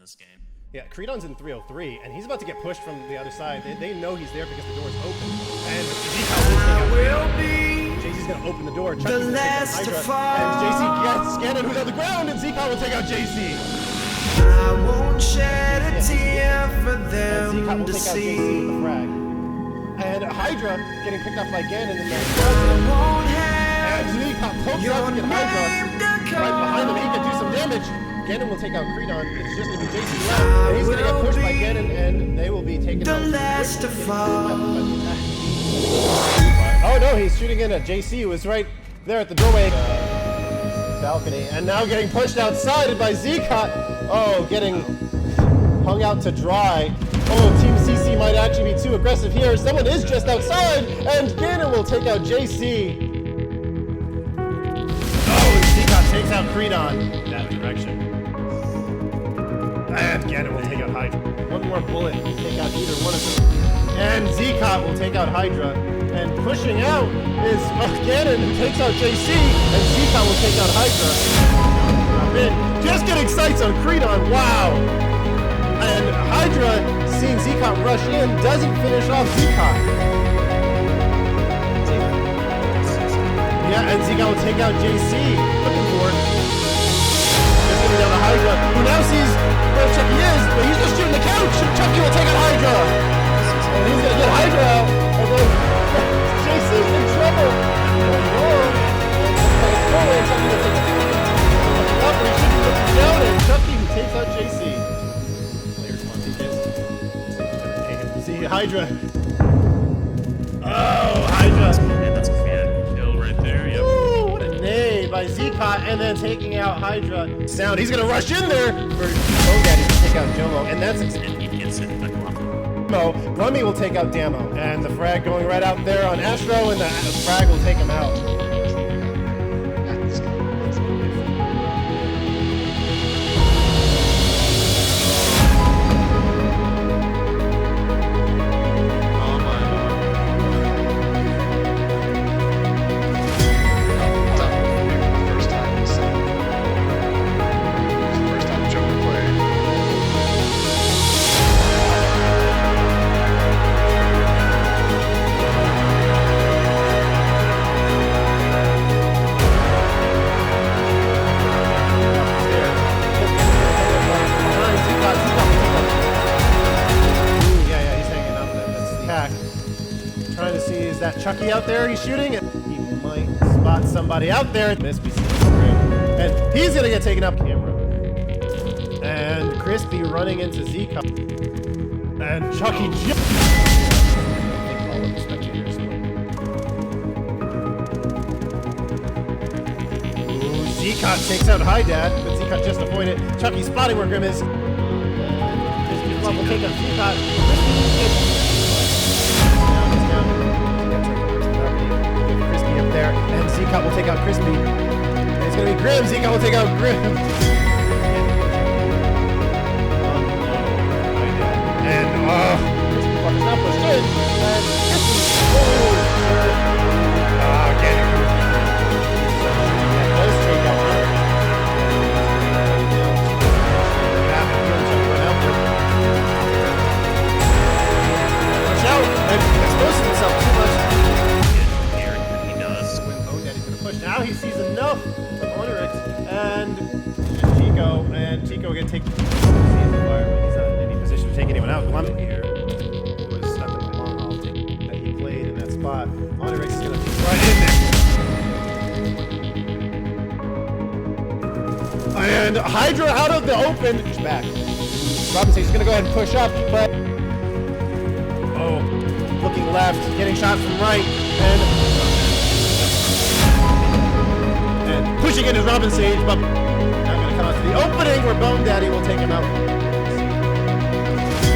this game. Yeah, CreedOn's in 303, and he's about to get pushed from the other side. They know he's there because the door's open. And Zeqot will be. JC's gonna open the door. Chucky's gonna take out Hydra. And JC gets GanoN, who's on the ground, and Zeqot will take out JC. I won't shed a tear for them to see. JC with the frag. And Hydra getting picked up by GanoN in that. And Zeqot pokes out to get Hydra right behind him. He can do some damage. GanoN will take out CreedOn. It's just going to be JC left. And he's going to get pushed by GanoN, and they will be taken out. Oh no, he's shooting in at JC, who was right there at the doorway. Balcony. And now getting pushed outside by Zeqot. Oh, getting hung out to dry. Oh, Team CC might actually be too aggressive here. Someone is just outside, and GanoN will take out JC. Oh, Zeqot takes out CreedOn. That direction. And GanoN will take out Hydra. One more bullet will take out either one of them. And Zeqot will take out Hydra. And pushing out is GanoN, who takes out JC, and Zeqot will take out Hydra. Drop in. Just getting sights on CreedOn. Wow. And Hydra, seeing Zeqot rush in, doesn't finish off Zeqot. Yeah, and Zeqot will take out JC. Looking for it. Just getting down to Hydra, who now sees where Chucky is, but he's just shooting the couch. Chucky will take out Hydra. And he's going to get Hydra out. And then JC's in trouble. And Chucky will take up, and he should be looking down, and Chucky who takes out JC. Players want to see Hydra. Oh, Hydra. And that's a fan kill right there. Yep. Ooh, what a nade by Zeqot, and then taking out Hydra. Sound, he's gonna rush in there for BONEDADDY to take out Jomo, and that's And he gets it. Gluumy will take out Damo, and the frag going right out there on Astro, and the frag will take him out. Trying to see, is that Chucky out there he's shooting? He might spot somebody out there. And he's gonna get taken up camera. And Crispy running into Zeqot. And Chucky just... I think all of the spectators will. Ooh, Zeqot takes out Dad, but Zeqot just avoided. Chucky spotting where Grim is. Crispy will take out Zeqot. Crispy up there, and Zeqot will take out Crispy. And it's gonna be Grim. Zeqot will take out Grim. And Crispy is not pushed in. And Crispy, GanoN. That does take out Grim. Watch out! And exposing himself too much. Now he sees enough of Onyx and Chico gonna take he's not in any position to take anyone out. Gluumy here was stuck in the long haul that he played in that spot. Onyx is gonna be right in there. And Hydra out of the open. He's back. Robinson's gonna go ahead and push up, but looking left, getting shot from right, and pushing in his Robin Sage, but now going to come out to the opening where BONEDADDY will take him out.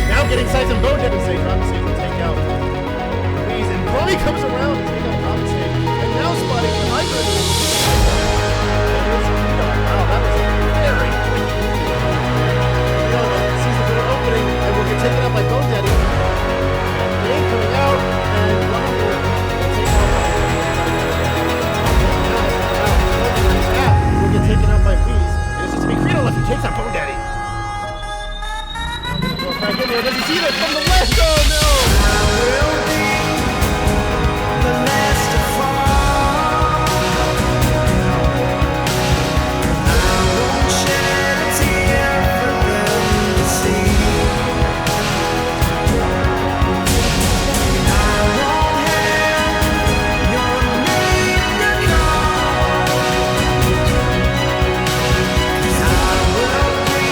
Now getting sights on BONEDADDY Sage. Robin Sage will take out Weaz, and Gluumy comes around to take out Robin Sage, and now spotting the Hydra. Wow, that was very quick. Sees the door opening, and will get taken out by BONEDADDY. And Dane coming out, and Gluumy will take out will get taken out by Weaz. And it's just to be CreedOn left who takes out BONEDADDY. here. Does he see that from the left? Oh no! will be the last to fall. I won't shed a tear for them to see. I won't have your name to call. 'Cause I will be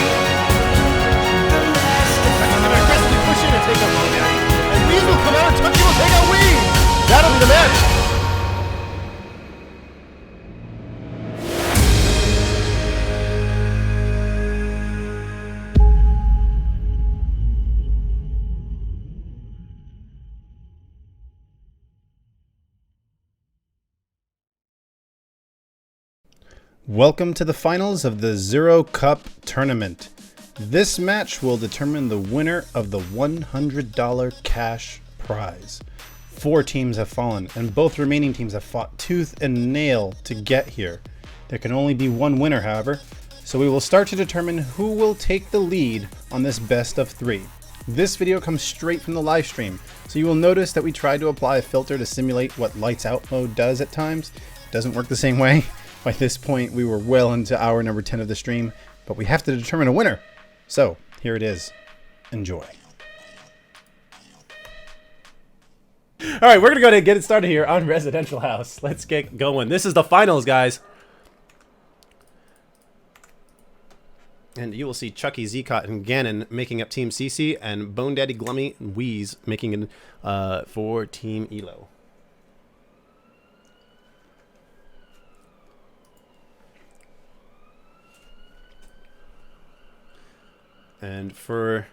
the last to Chucky's gonna aggressively push in and take out BONEDADDY. And Weaz will come out and Chucky will take out Weaz. That'll be the match. Welcome to the finals of the Zero Cup tournament. This match will determine the winner of the $100 cash prize. 4 teams have fallen, and both remaining teams have fought tooth and nail to get here. There can only be one winner, however, so we will start to determine who will take the lead on this best of 3. This video comes straight from the live stream, so you will notice that we tried to apply a filter to simulate what lights out mode does at times. It doesn't work the same way. By this point, we were well into hour number 10 of the stream, but we have to determine a winner. So, here it is. Enjoy. Alright, we're going to go ahead and get it started here on Residential House. Let's get going. This is the finals, guys. And you will see Chucky, Zeqot, and GanoN making up Team CC, and BONEDADDY, Gluumy, and Weaz making it for Team Elo. And for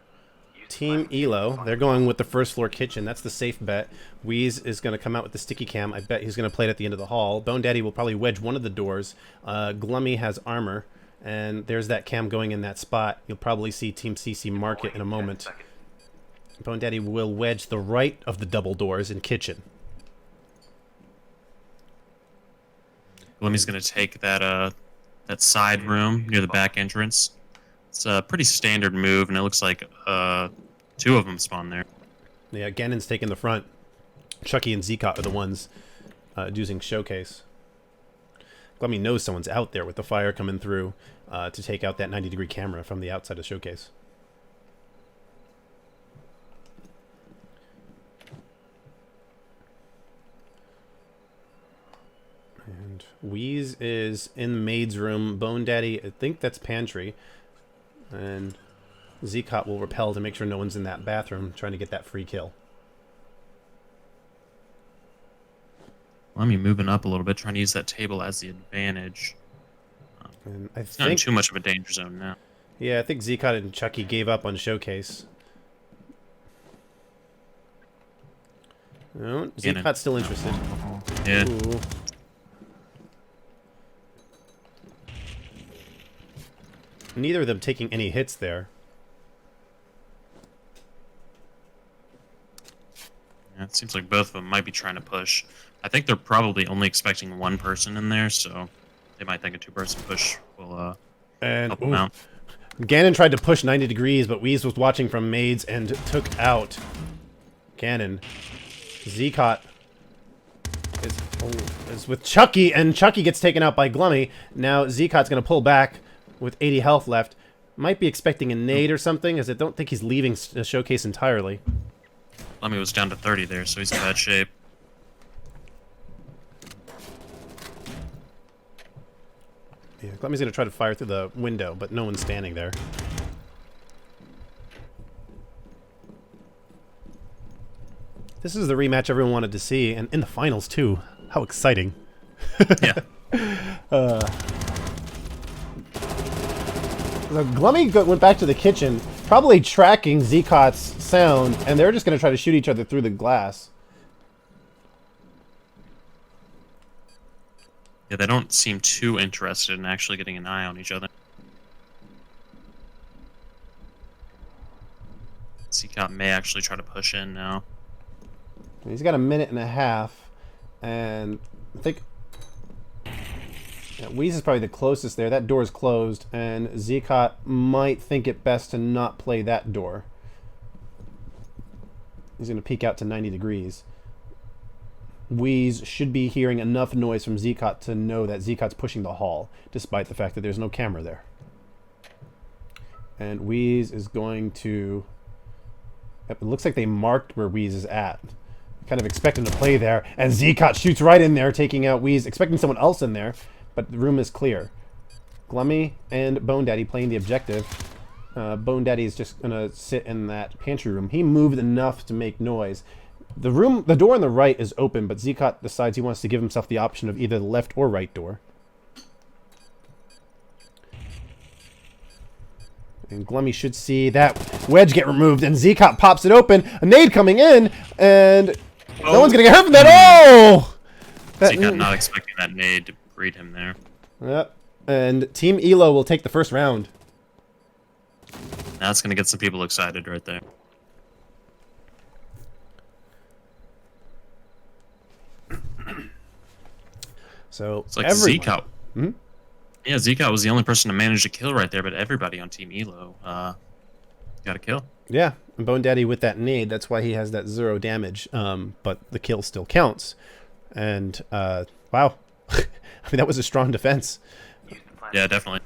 Team Elo, they're going with the first floor kitchen. That's the safe bet. Weaz is going to come out with the sticky cam. I bet he's going to play it at the end of the hall. BONEDADDY will probably wedge one of the doors. Gluumy has armor. And there's that cam going in that spot. You'll probably see Team CC mark it in a moment. BONEDADDY will wedge the right of the double doors in kitchen. Gluumy's gonna take that that side room near the back entrance. It's a pretty standard move, and it looks like 2 of them spawn there. Yeah, GanoN's taking the front. Chucky and Zeqot are the ones using showcase. Gluumy knows someone's out there with the fire coming through to take out that 90-degree camera from the outside of showcase. And Weaz is in the maid's room. BONEDADDY, I think that's pantry. And Zeqot will repel to make sure no one's in that bathroom trying to get that free kill. Gluumy moving up a little bit, trying to use that table as the advantage. And I It's not in think, too much of a danger zone now. yeah, I think Zeqot and Chucky gave up on showcase. No, Zeqot's still interested. Yeah. Ooh. Neither of them taking any hits there. Yeah, it seems like both of them might be trying to push. I think they're probably only expecting 1 person in there, so they might think a 2-person push will help them out. GanoN tried to push 90 degrees, but Weaz was watching from maids and took out GanoN. Zeqot is with Chucky, and Chucky gets taken out by Gluumy. Now Zeqot's going to pull back with 80 health left. Might be expecting a nade or something, as I don't think he's leaving the showcase entirely. Gluumy was down to 30 there, so he's in bad shape. Yeah, Gluumy's going to try to fire through the window, but no one's standing there. This is the rematch everyone wanted to see, and in the finals too. How exciting. Yeah. Gluumy went back to the kitchen, probably tracking Zeqot's sound, and they're just going to try to shoot each other through the glass. Yeah, they don't seem too interested in actually getting an eye on each other. Zeqot may actually try to push in now. He's got a minute and a half, and I think Weaz is probably the closest there. That door is closed, and Zeqot might think it best to not play that door. He's going to peek out to 90 degrees. Weaz should be hearing enough noise from Zeqot to know that Zeqot's pushing the hall, despite the fact that there's no camera there. And Weaz is going to... It looks like they marked where Weaz is at. Kind of expecting to play there, and Zeqot shoots right in there, taking out Weaz, expecting someone else in there, but the room is clear. Gluumy and BONEDADDY playing the objective. BONEDADDY is just gonna sit in that pantry room. He moved enough to make noise. The door on the right is open, but Zeqot decides he wants to give himself the option of either the left or right door. And Gluumy should see that wedge get removed, and Zeqot pops it open. A nade coming in, and no one's gonna get hurt from that. Oh! Zeqot not expecting that nade to greet him there. Yep. And Team Elo will take the first round. That's gonna get some people excited right there. So It's like everyone... Zeqot. Hmm? Yeah, Zeqot was the only person to manage a kill right there, but everybody on Team Elo got a kill. Yeah, and BONEDADDY with that nade, that's why he has that 0 damage, but the kill still counts. And, wow. I mean, that was a strong defense. Yeah, definitely.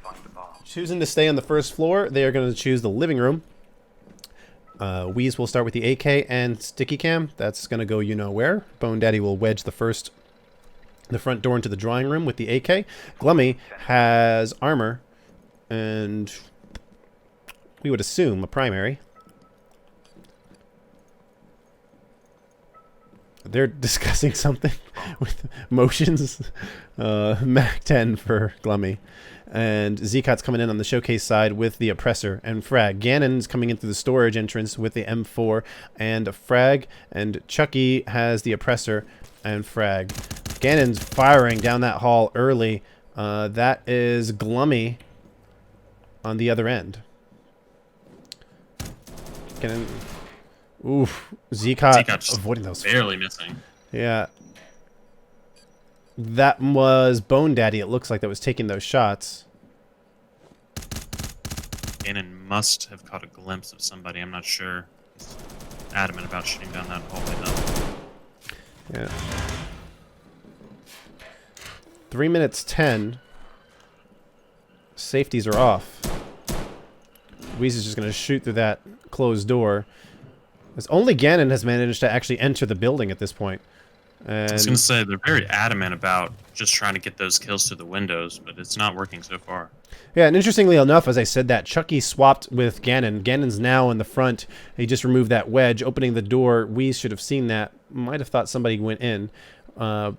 Choosing to stay on the first floor, they are going to choose the living room. Weaz will start with the AK and sticky cam. That's going to go you-know-where. BONEDADDY will wedge the front door into the drawing room with the AK. Gluumy has armor, and we would assume a primary. They're discussing something with motions. Mac 10 for Gluumy. And Zeqot's coming in on the showcase side with the oppressor and frag. GanoN's coming in through the storage entrance with the M4 and a frag. And Chucky has the oppressor and frag. GanoN's firing down that hall early. That is Gluumy on the other end. GanoN... Oof. Zeqot avoiding those. Barely missing. Yeah. That was BONEDADDY, it looks like, that was taking those shots. GanoN must have caught a glimpse of somebody. I'm not sure. He's adamant about shooting down that hallway, though. Yeah. 3 minutes 10. Safeties are off. Weaz is just going to shoot through that closed door. As only GanoN has managed to actually enter the building at this point. And I was going to say, they're very adamant about just trying to get those kills through the windows, but it's not working so far. yeah, and interestingly enough, as I said that, Chucky swapped with GanoN. GanoN's now in the front. He just removed that wedge, opening the door. Weaz should have seen that. Might have thought somebody went in. I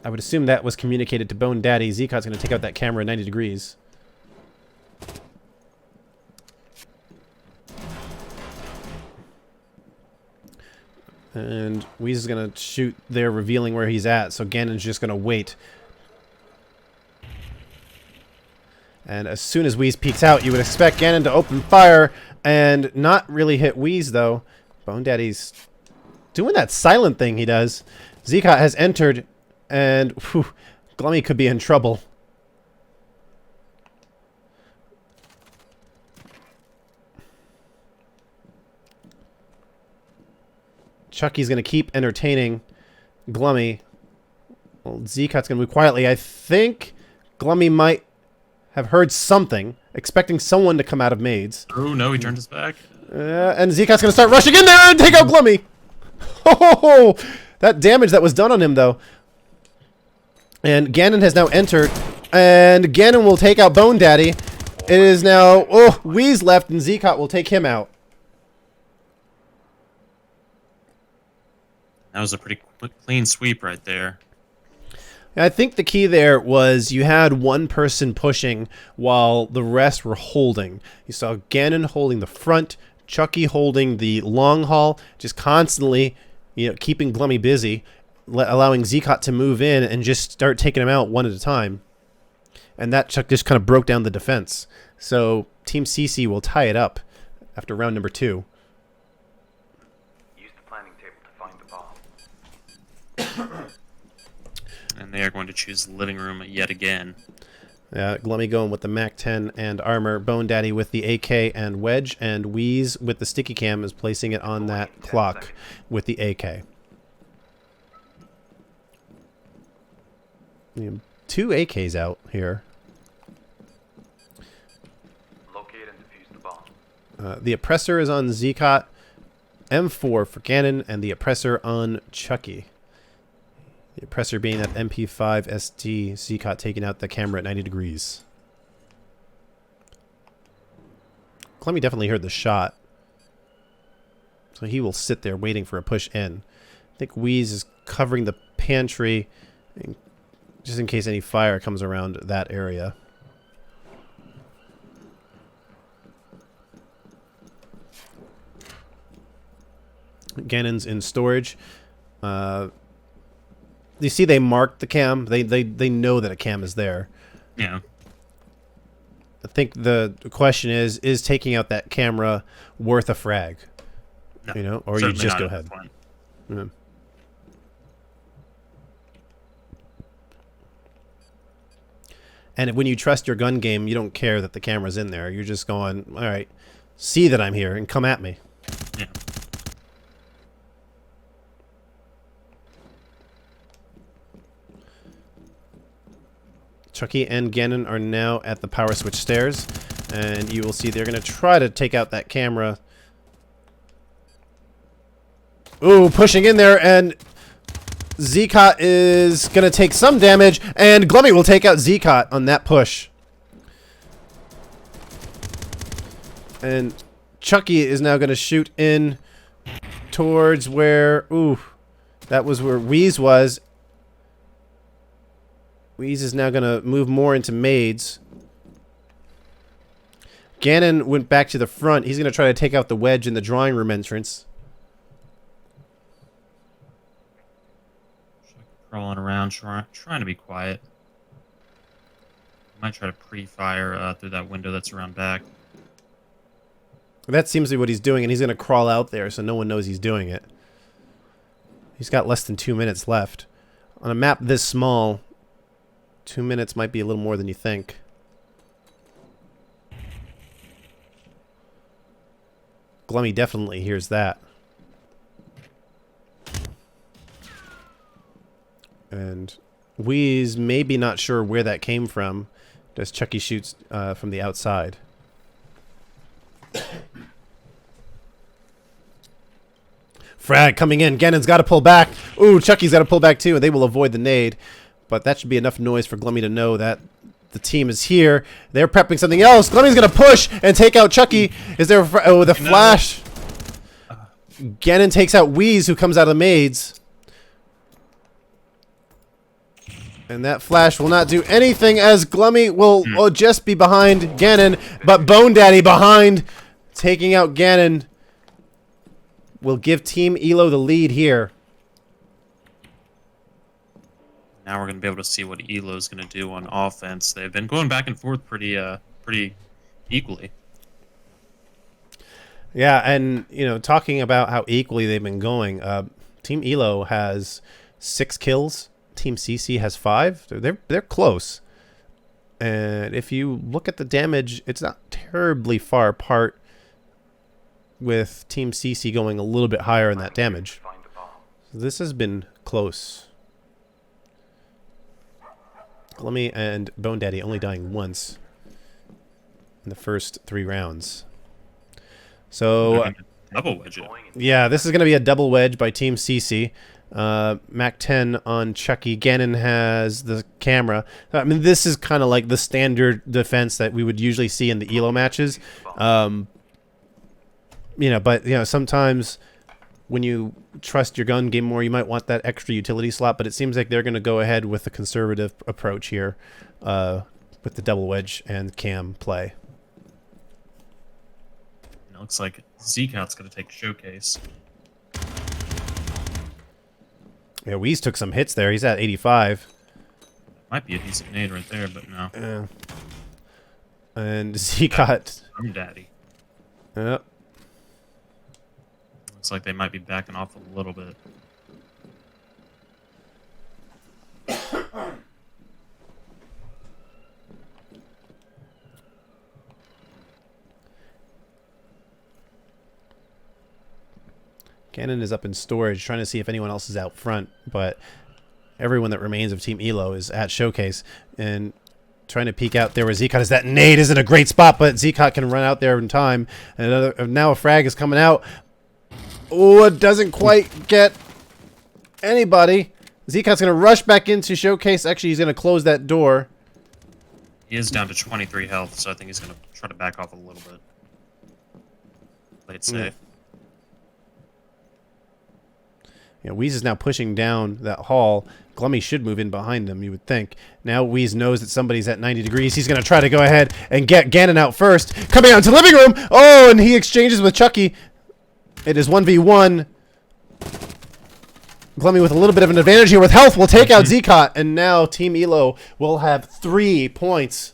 would assume that was communicated to BONEDADDY. Zeqot's going to take out that camera at 90 degrees. And Weaz is going to shoot there, revealing where he's at, so GanoN's just going to wait. And as soon as Weaz peeks out, you would expect GanoN to open fire and not really hit Weaz, though. BONEDADDY's doing that silent thing he does. Zeqot has entered, and whew, Gluumy could be in trouble. Chucky's going to keep entertaining Gluumy. Well, Zeqot's going to move quietly. I think Gluumy might have heard something, expecting someone to come out of Maids. Oh, no, he turned his back. And Zeqot's going to start rushing in there and take out Gluumy. Oh, that damage that was done on him, though. And GanoN has now entered, and GanoN will take out BONEDADDY. It is now, oh, Weaz left, and Zeqot will take him out. That was a pretty clean sweep right there. I think the key there was you had one person pushing while the rest were holding. You saw GanoN holding the front, Chucky holding the long haul, just constantly, keeping Gluumy busy, allowing Zeqot to move in and just start taking him out one at a time. And that just kind of broke down the defense. So Team CC will tie it up after round number 2. Use the planning table to find the bomb. And they are going to choose the living room yet again. Gluumy going with the MAC-10 and armor. BONEDADDY with the AK and wedge. And Weaz with the sticky cam is placing it on that clock with the AK. Two AKs out here. Locate and defuse the bomb. The oppressor is on Zeqot. M4 for GanoN, and the oppressor on Chucky. The oppressor being that MP5 ST. Zeqot taking out the camera at 90 degrees. Gluumy definitely heard the shot. So he will sit there waiting for a push in. I think Weaz is covering the pantry just in case any fire comes around that area. GanoN's in storage. You see they marked the cam. They know that a cam is there. Yeah. I think the question is taking out that camera worth a frag? No, you know, or you just go ahead. Yeah. And when you trust your gun game, you don't care that the camera's in there. You're just going, all right, see that I'm here and come at me. Yeah. Chucky and GanoN are now at the power switch stairs, and you will see they're going to try to take out that camera. Ooh, pushing in there, and Zeqot is going to take some damage, and Gluumy will take out Zeqot on that push. And Chucky is now going to shoot in towards where... Ooh, that was where Weaz was. Weaz is now going to move more into maids. GanoN went back to the front. He's going to try to take out the wedge in the drawing room entrance. Crawling around, trying to be quiet. Might try to pre-fire through that window that's around back. That seems to be what he's doing, and he's going to crawl out there so no one knows he's doing it. He's got less than 2 minutes left. On a map this small, 2 minutes might be a little more than you think. Gluumy definitely hears that. And Weaz maybe not sure where that came from as Chucky shoots from the outside. Frag coming in. GanoN's got to pull back. Ooh, Chucky's got to pull back too, and they will avoid the nade. But that should be enough noise for Gluumy to know that the team is here. They're prepping something else. Glummy's going to push and take out Chucky. Is there oh, the flash. GanoN takes out Weaz, who comes out of the maids. And that flash will not do anything as Gluumy will just be behind GanoN. But BONEDADDY behind, taking out GanoN, will give Team Elo the lead here. Now we're going to be able to see what Elo's going to do on offense. They've been going back and forth pretty equally. Yeah, and you know, talking about how equally they've been going, Team Elo has 6 kills. Team CC has 5. They're close. And if you look at the damage, it's not terribly far apart, with Team CC going a little bit higher in that damage. So this has been close. Gluumy and BONEDADDY only dying once in the first 3 rounds. So double wedge it. Yeah, this is going to be a double wedge by Team CC. MAC-10 on Chucky. GanoN has the camera. I mean, this is kind of like the standard defense that we would usually see in the Elo matches. You know, but you know, sometimes when you trust your gun game more, you might want that extra utility slot. But it seems like they're going to go ahead with the conservative approach here, with the double wedge and cam play. It looks like Zeqot's going to take showcase. Yeah, Weaz took some hits there. He's at 85. Might be a decent nade right there, but no. Yeah. And Zeqot. Daddy. Yep. Looks like they might be backing off a little bit. GanoN is up in storage, trying to see if anyone else is out front, but everyone that remains of Team Elo is at Showcase and trying to peek out there where Zeqot is. That nade isn't a great spot, but Zeqot can run out there in time. And now a frag is coming out. Oh, it doesn't quite get anybody. Zeqot's going to rush back into Showcase. Actually, he's going to close that door. He is down to 23 health, so I think he's going to try to back off a little bit. Play it safe. Yeah, Weaz is now pushing down that hall. Gluumy should move in behind him, you would think. Now Weaz knows that somebody's at 90 degrees. He's going to try to go ahead and get GanoN out first. Coming out into the living room. Oh, and he exchanges with Chucky. It is 1v1. Gluumy with a little bit of an advantage here with health will take out Zeqot. And now Team Elo will have 3 points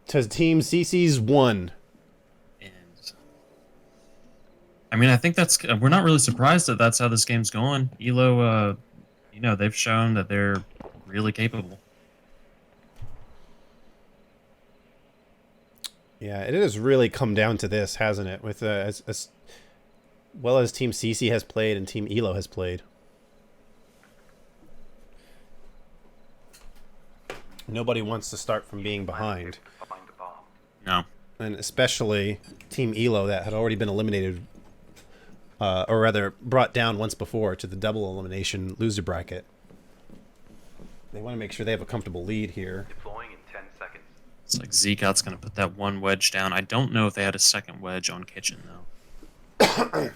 to Team CC's 1. I mean, I think we're not really surprised that that's how this game's going. Elo, you know, they've shown that they're really capable. Yeah, it has really come down to this, hasn't it? With as well as Team CC has played and Team Elo has played. Nobody wants to start from being behind. Find the bomb. No. And especially Team Elo that had already been eliminated, or rather brought down once before to the double elimination loser bracket. They want to make sure they have a comfortable lead here. Deploying in 10 seconds. It's like Zeqot's going to put that one wedge down. I don't know if they had a second wedge on kitchen, though.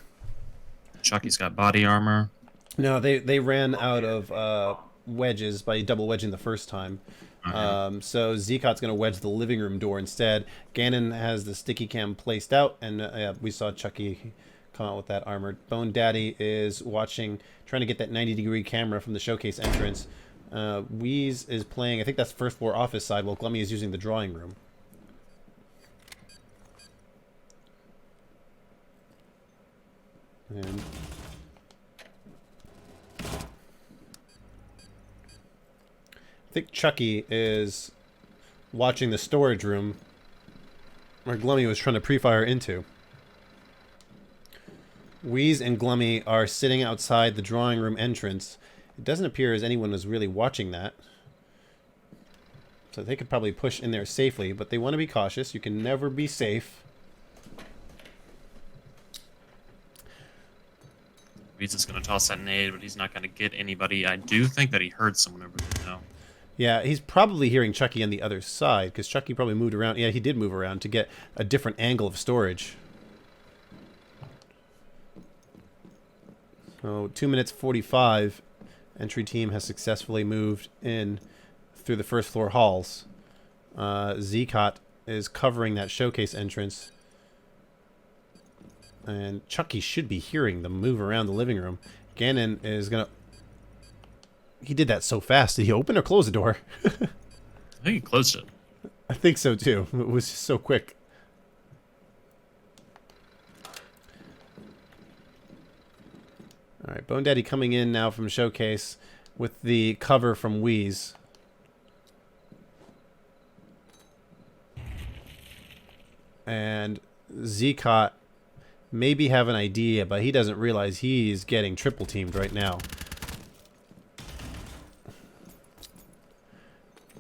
Chucky's got body armor. No, they ran out of wedges by double wedging the first time. So Zeqot's going to wedge the living room door instead. GanoN has the sticky cam placed out, and we saw Chucky come out with that armor. BONEDADDY is watching, trying to get that 90-degree camera from the Showcase entrance. Weaz is playing, I think that's first floor office side, while Gluumy is using the drawing room. And I think Chucky is watching the storage room where Gluumy was trying to pre-fire into. Weaz and Gluumy are sitting outside the drawing room entrance. It doesn't appear as anyone was really watching that. So they could probably push in there safely, but they want to be cautious. You can never be safe. Weaz is going to toss that nade, but he's not going to get anybody. I do think that he heard someone over there, though. Yeah, he's probably hearing Chucky on the other side, because Chucky probably moved around. Yeah, he did move around to get a different angle of storage. So 2 minutes 45. Entry team has successfully moved in through the first floor halls. Zeqot is covering that Showcase entrance. And Chucky should be hearing them move around the living room. GanoN is going to... He did that so fast. Did he open or close the door? I think he closed it. I think so, too. It was just so quick. All right, BONEDADDY coming in now from Showcase with the cover from Weaz. And Zeqot maybe have an idea, but he doesn't realize he's getting triple teamed right now.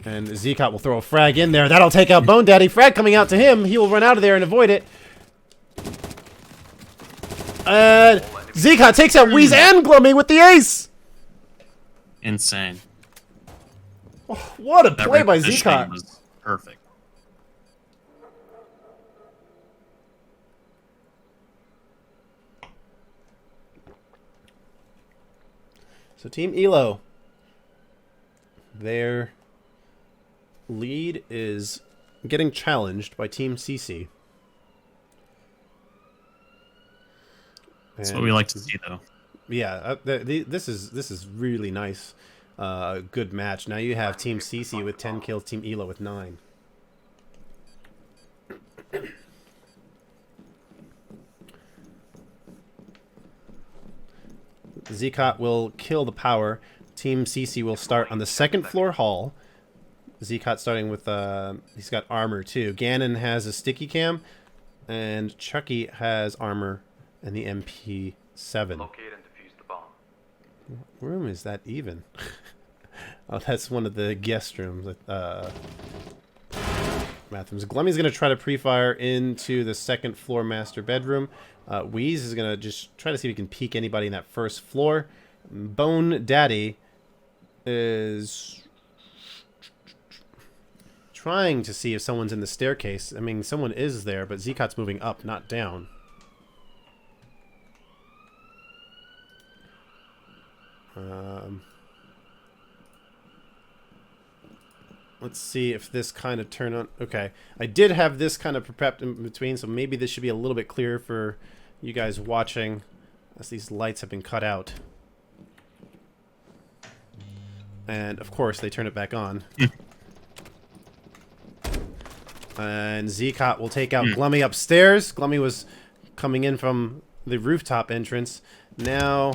And Zeqot will throw a frag in there. That'll take out BONEDADDY. Frag coming out to him. He will run out of there and avoid it. And Zeqot takes out Weaz and Gluumy with the ace. Insane. Oh, what a That play by repositioning Zeqot. was perfect. So Team Elo, their lead is getting challenged by Team CC. That's what we like to see, though. Yeah, this is really nice. Good match. Now you have Team CC with 10 kills, Team Elo with 9. Zeqot will kill the power. Team CC will start on the second floor hall. Zeqot starting with, he's got armor too. GanoN has a sticky cam, and Chucky has armor and the MP7. Locate and defuse the bomb. What room is that even? Oh, that's one of the guest rooms. Bathrooms. Glummy's going to try to pre-fire into the second floor master bedroom. Weaz is going to just try to see if he can peek anybody in that first floor. BONEDADDY is trying to see if someone's in the staircase. I mean, someone is there, but Zeqot's moving up, not down. Let's see if this kind of turn on. Okay, I did have this kind of prepped in between, so maybe this should be a little bit clearer for you guys watching, as these lights have been cut out. And of course, they turn it back on. And Zeqot will take out Gluumy upstairs. Gluumy was coming in from the rooftop entrance. Now,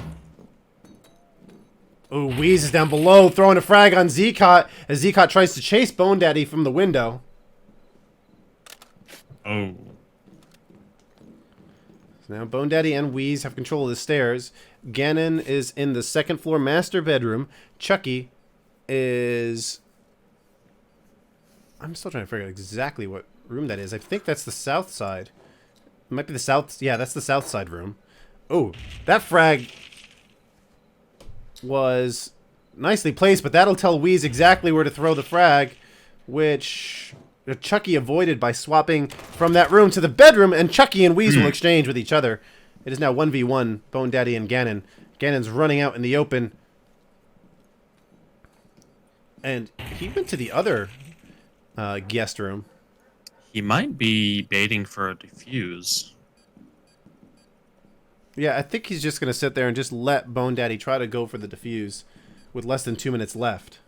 oh, Weaz is down below, throwing a frag on Zeqot as Zeqot tries to chase BONEDADDY from the window. Oh. So now BONEDADDY and Weaz have control of the stairs. GanoN is in the second floor master bedroom. Chucky is... I'm still trying to figure out exactly what room that is. I think that's the south side. It might be the south... Yeah, that's the south side room. Oh, that frag was nicely placed, but that'll tell Weaz exactly where to throw the frag, which Chucky avoided by swapping from that room to the bedroom, and Chucky and Weaz will exchange with each other. It is now 1v1, BONEDADDY and GanoN. GanoN's running out in the open. And he went to the other guest room. He might be baiting for a defuse. Yeah, I think he's just going to sit there and just let BONEDADDY try to go for the defuse with less than 2 minutes left.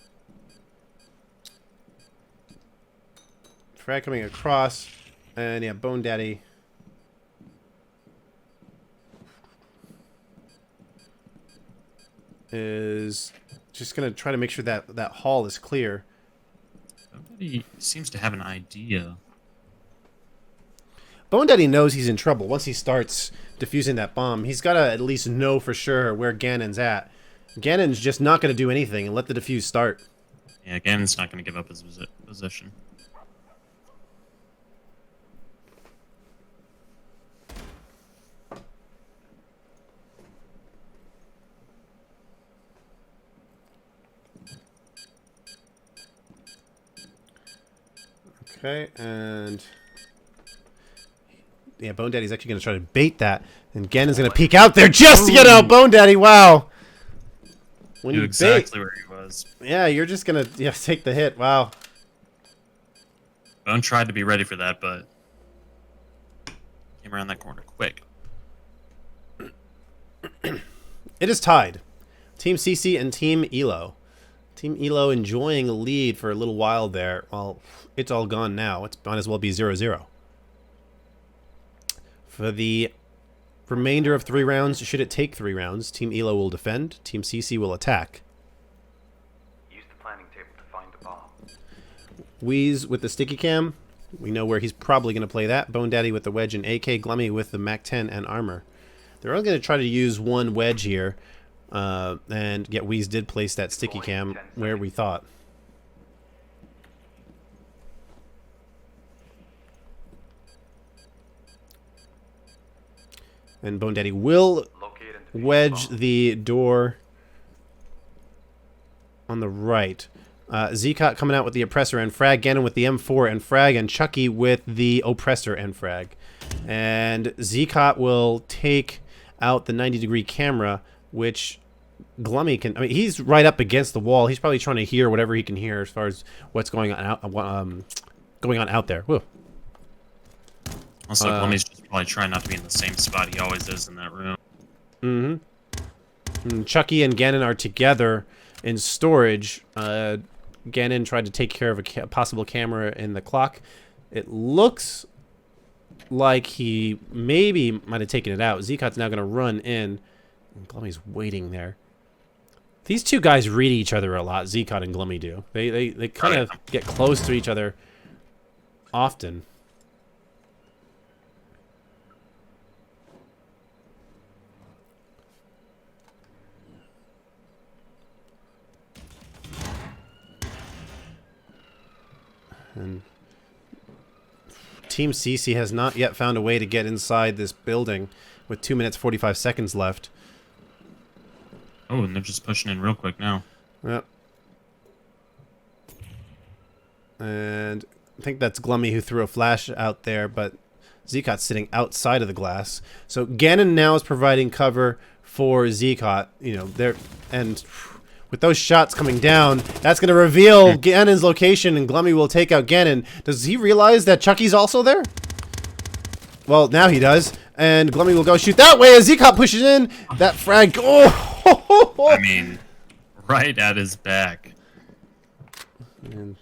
Frag coming across, and yeah, BONEDADDY is just going to try to make sure that that hall is clear. He seems to have an idea. BONEDADDY knows he's in trouble once he starts defusing that bomb. He's got to at least know for sure where GanoN's at. GanoN's just not going to do anything and let the defuse start. Yeah, GanoN's not going to give up his position. Okay, and... yeah, BONEDADDY's actually going to try to bait that, and GanoN's going to peek out there just to get out BONEDADDY. Wow. When Knew you exactly bait, where he was. yeah, you're just going to take the hit. Wow. Bone tried to be ready for that, but came around that corner quick. It is tied. Team CC and Team Elo. Team Elo enjoying a lead for a little while there. Well, it's all gone now. It might as well be 0-0. For the remainder of 3 rounds, should it take 3 rounds, Team Elo will defend, Team CC will attack. Use the planning table to find the bomb. Weaz with the sticky cam. We know where he's probably going to play that. BONEDADDY with the wedge and AK. Gluumy with the MAC-10 and armor. They're all going to try to use one wedge here. And yet Weaz did place that sticky cam where we thought. And BONEDADDY will wedge the door on the right. Zeqot coming out with the oppressor and frag. GanoN with the M4 and frag. And Chucky with the oppressor and frag. And Zeqot will take out the 90-degree camera, which Gluumy can... I mean, he's right up against the wall. He's probably trying to hear whatever he can hear as far as what's going on out there. Whoa. Also, Gluumy's just probably trying not to be in the same spot he always is in that room. Mm-hmm. And Chucky and GanoN are together in storage. GanoN tried to take care of a possible camera in the clock. It looks like he maybe might have taken it out. Zeqot's now going to run in. And Gluumy's waiting there. These two guys read each other a lot. Zeqot and Gluumy do. They kind of get close to each other often. Team CC has not yet found a way to get inside this building with 2 minutes 45 seconds left. Oh, and they're just pushing in real quick now. Yep. And I think that's Gluumy who threw a flash out there, but Zeqot's sitting outside of the glass. So GanoN now is providing cover for Zeqot. You know, and with those shots coming down, that's going to reveal GanoN's location, and Gluumy will take out GanoN. Does he realize that Chucky's also there? Well, now he does. And Gluumy will go shoot that way as Zeqot pushes in. That frag. Oh! I mean, right at his back. And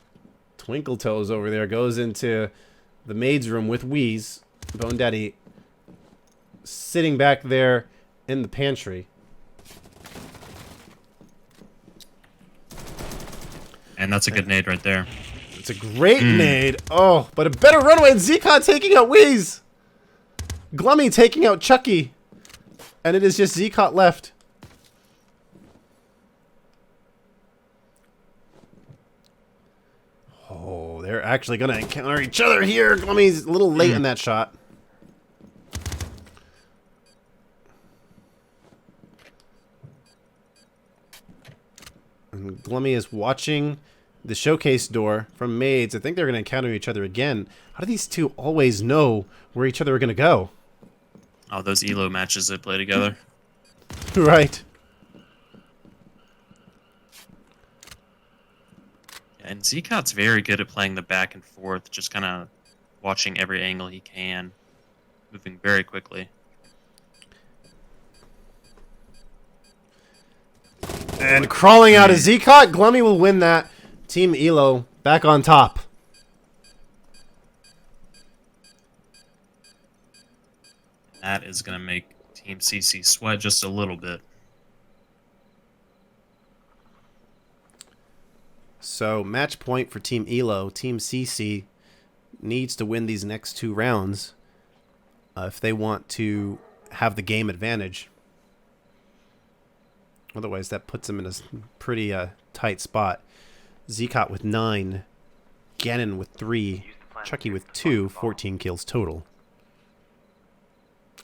Twinkle Toes over there goes into the maid's room with Weaz. BONEDADDY sitting back there in the pantry. And that's a good nade right there. It's a great nade. Oh, but a better runway, and Zeqot taking out Weaz. Gluumy taking out Chucky. And it is just Zeqot left. Oh, they're actually going to encounter each other here. Gluumy's a little late in that shot. And Gluumy is watching the showcase door from Maids. I think they're going to encounter each other again. How do these two always know where each other are going to go? Oh, those Elo matches they play together. Right. And Zeqot's very good at playing the back and forth, just kind of watching every angle he can, moving very quickly. And crawling out of Zeqot, Gluumy will win that. Team Elo back on top. That is going to make Team CC sweat just a little bit. So, match point for Team Elo. Team CC needs to win these next 2 rounds if they want to have the game advantage. Otherwise, that puts them in a pretty tight spot. Zeqot with 9, GanoN with 3, Chucky with 2, 14 kills total.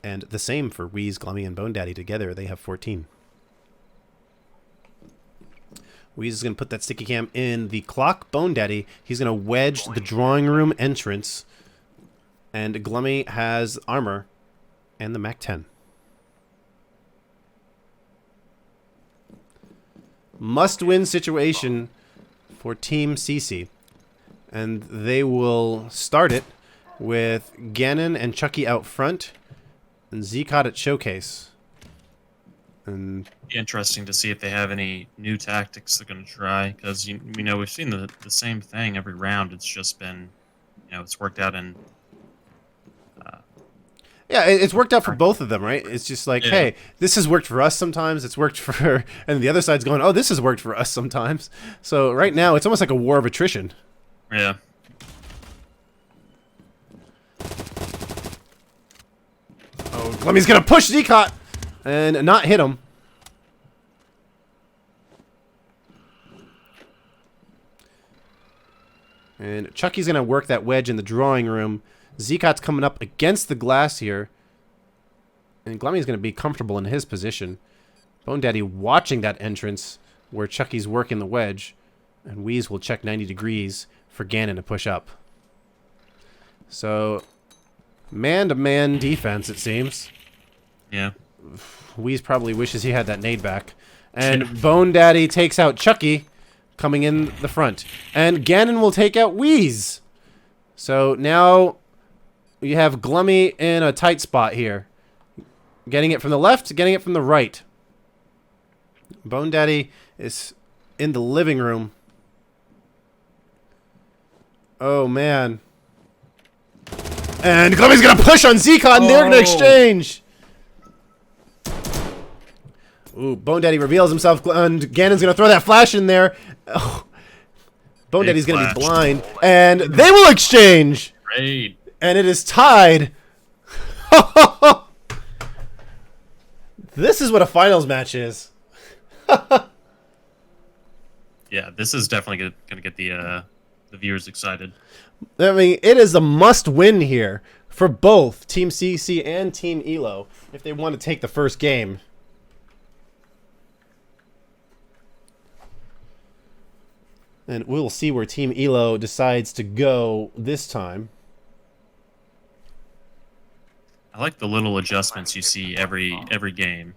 And the same for Weaz, Gluumy, and BONEDADDY together. They have 14. Weaz is going to put that sticky cam in the clock. BONEDADDY, he's going to wedge the drawing room entrance. And Gluumy has armor and the MAC-10. Must-win situation for Team CC. And they will start it with GanoN and Chucky out front. And Zeqot at showcase. And Interesting to see if they have any new tactics they're going to try, because we know we've seen the same thing every round. It's just been, it's worked out in. Yeah, it's worked out for both of them, right? It's just like, hey, this has worked for us sometimes. It's worked for, and the other side's going, oh, this has worked for us sometimes. So right now, it's almost like a war of attrition. Yeah. Oh, Gluumy's gonna push Zeqot and not hit him. And Chucky's gonna work that wedge in the drawing room. Zeqot's coming up against the glass here. And Gluumy's gonna be comfortable in his position. BONEDADDY watching that entrance where Chucky's working the wedge. And Weaz will check 90 degrees for GanoN to push up. So, man-to-man defense, it seems. Yeah. Weaz probably wishes he had that nade back. And BONEDADDY takes out Chucky, coming in the front. And GanoN will take out Weaz. So now you have Gluumy in a tight spot here. Getting it from the left, getting it from the right. BONEDADDY is in the living room. Oh, man. And Gluumy's going to push on Zeqot, and they're going to exchange. Ooh, BONEDADDY reveals himself, and GanoN's going to throw that flash in there. Oh, BONEDADDY's going to be blind, and they will exchange. Great. And it is tied. This is what a finals match is. Yeah, this is definitely going to get the the viewers excited. I mean, it is a must-win here for both Team CC and Team Elo if they want to take the first game. And we'll see where Team Elo decides to go this time. I like the little adjustments you see every game.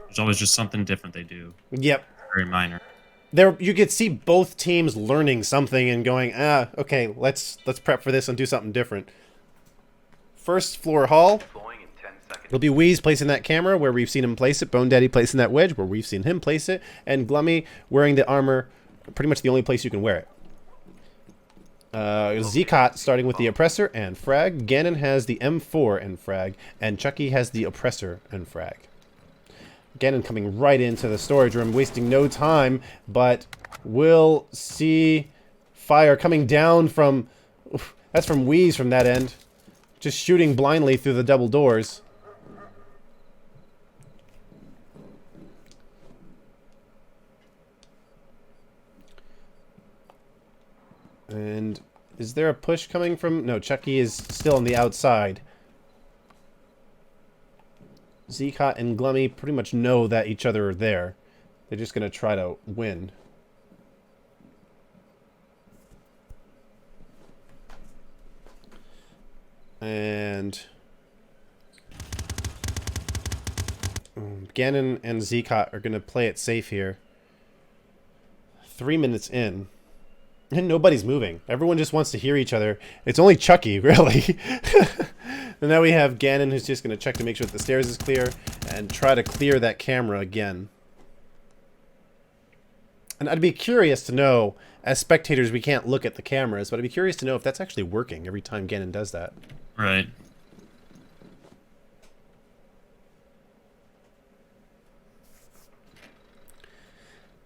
There's always just something different they do. Yep. Very minor. There, you could see both teams learning something and going, okay, let's prep for this and do something different. First floor hall. Deploying in 10 seconds. It'll be Weaz placing that camera where we've seen him place it, BONEDADDY placing that wedge where we've seen him place it, and Gluumy wearing the armor, pretty much the only place you can wear it. Zeqot starting with the oppressor and frag. GanoN has the M4 and frag, and Chucky has the oppressor and frag. GanoN coming right into the storage room, wasting no time, but we'll see fire coming down from... That's from Weaz from that end. Just shooting blindly through the double doors. And is there a push coming from... No, Chucky is still on the outside. Zeqot and Gluumy pretty much know that each other are there. They're just going to try to win. And... GanoN and Zeqot are going to play it safe here. 3 minutes in. And nobody's moving. Everyone just wants to hear each other. It's only Chucky, really. And now we have GanoN who's just going to check to make sure that the stairs is clear and try to clear that camera again. And I'd be curious to know, as spectators we can't look at the cameras, but I'd be curious to know if that's actually working every time GanoN does that. Right.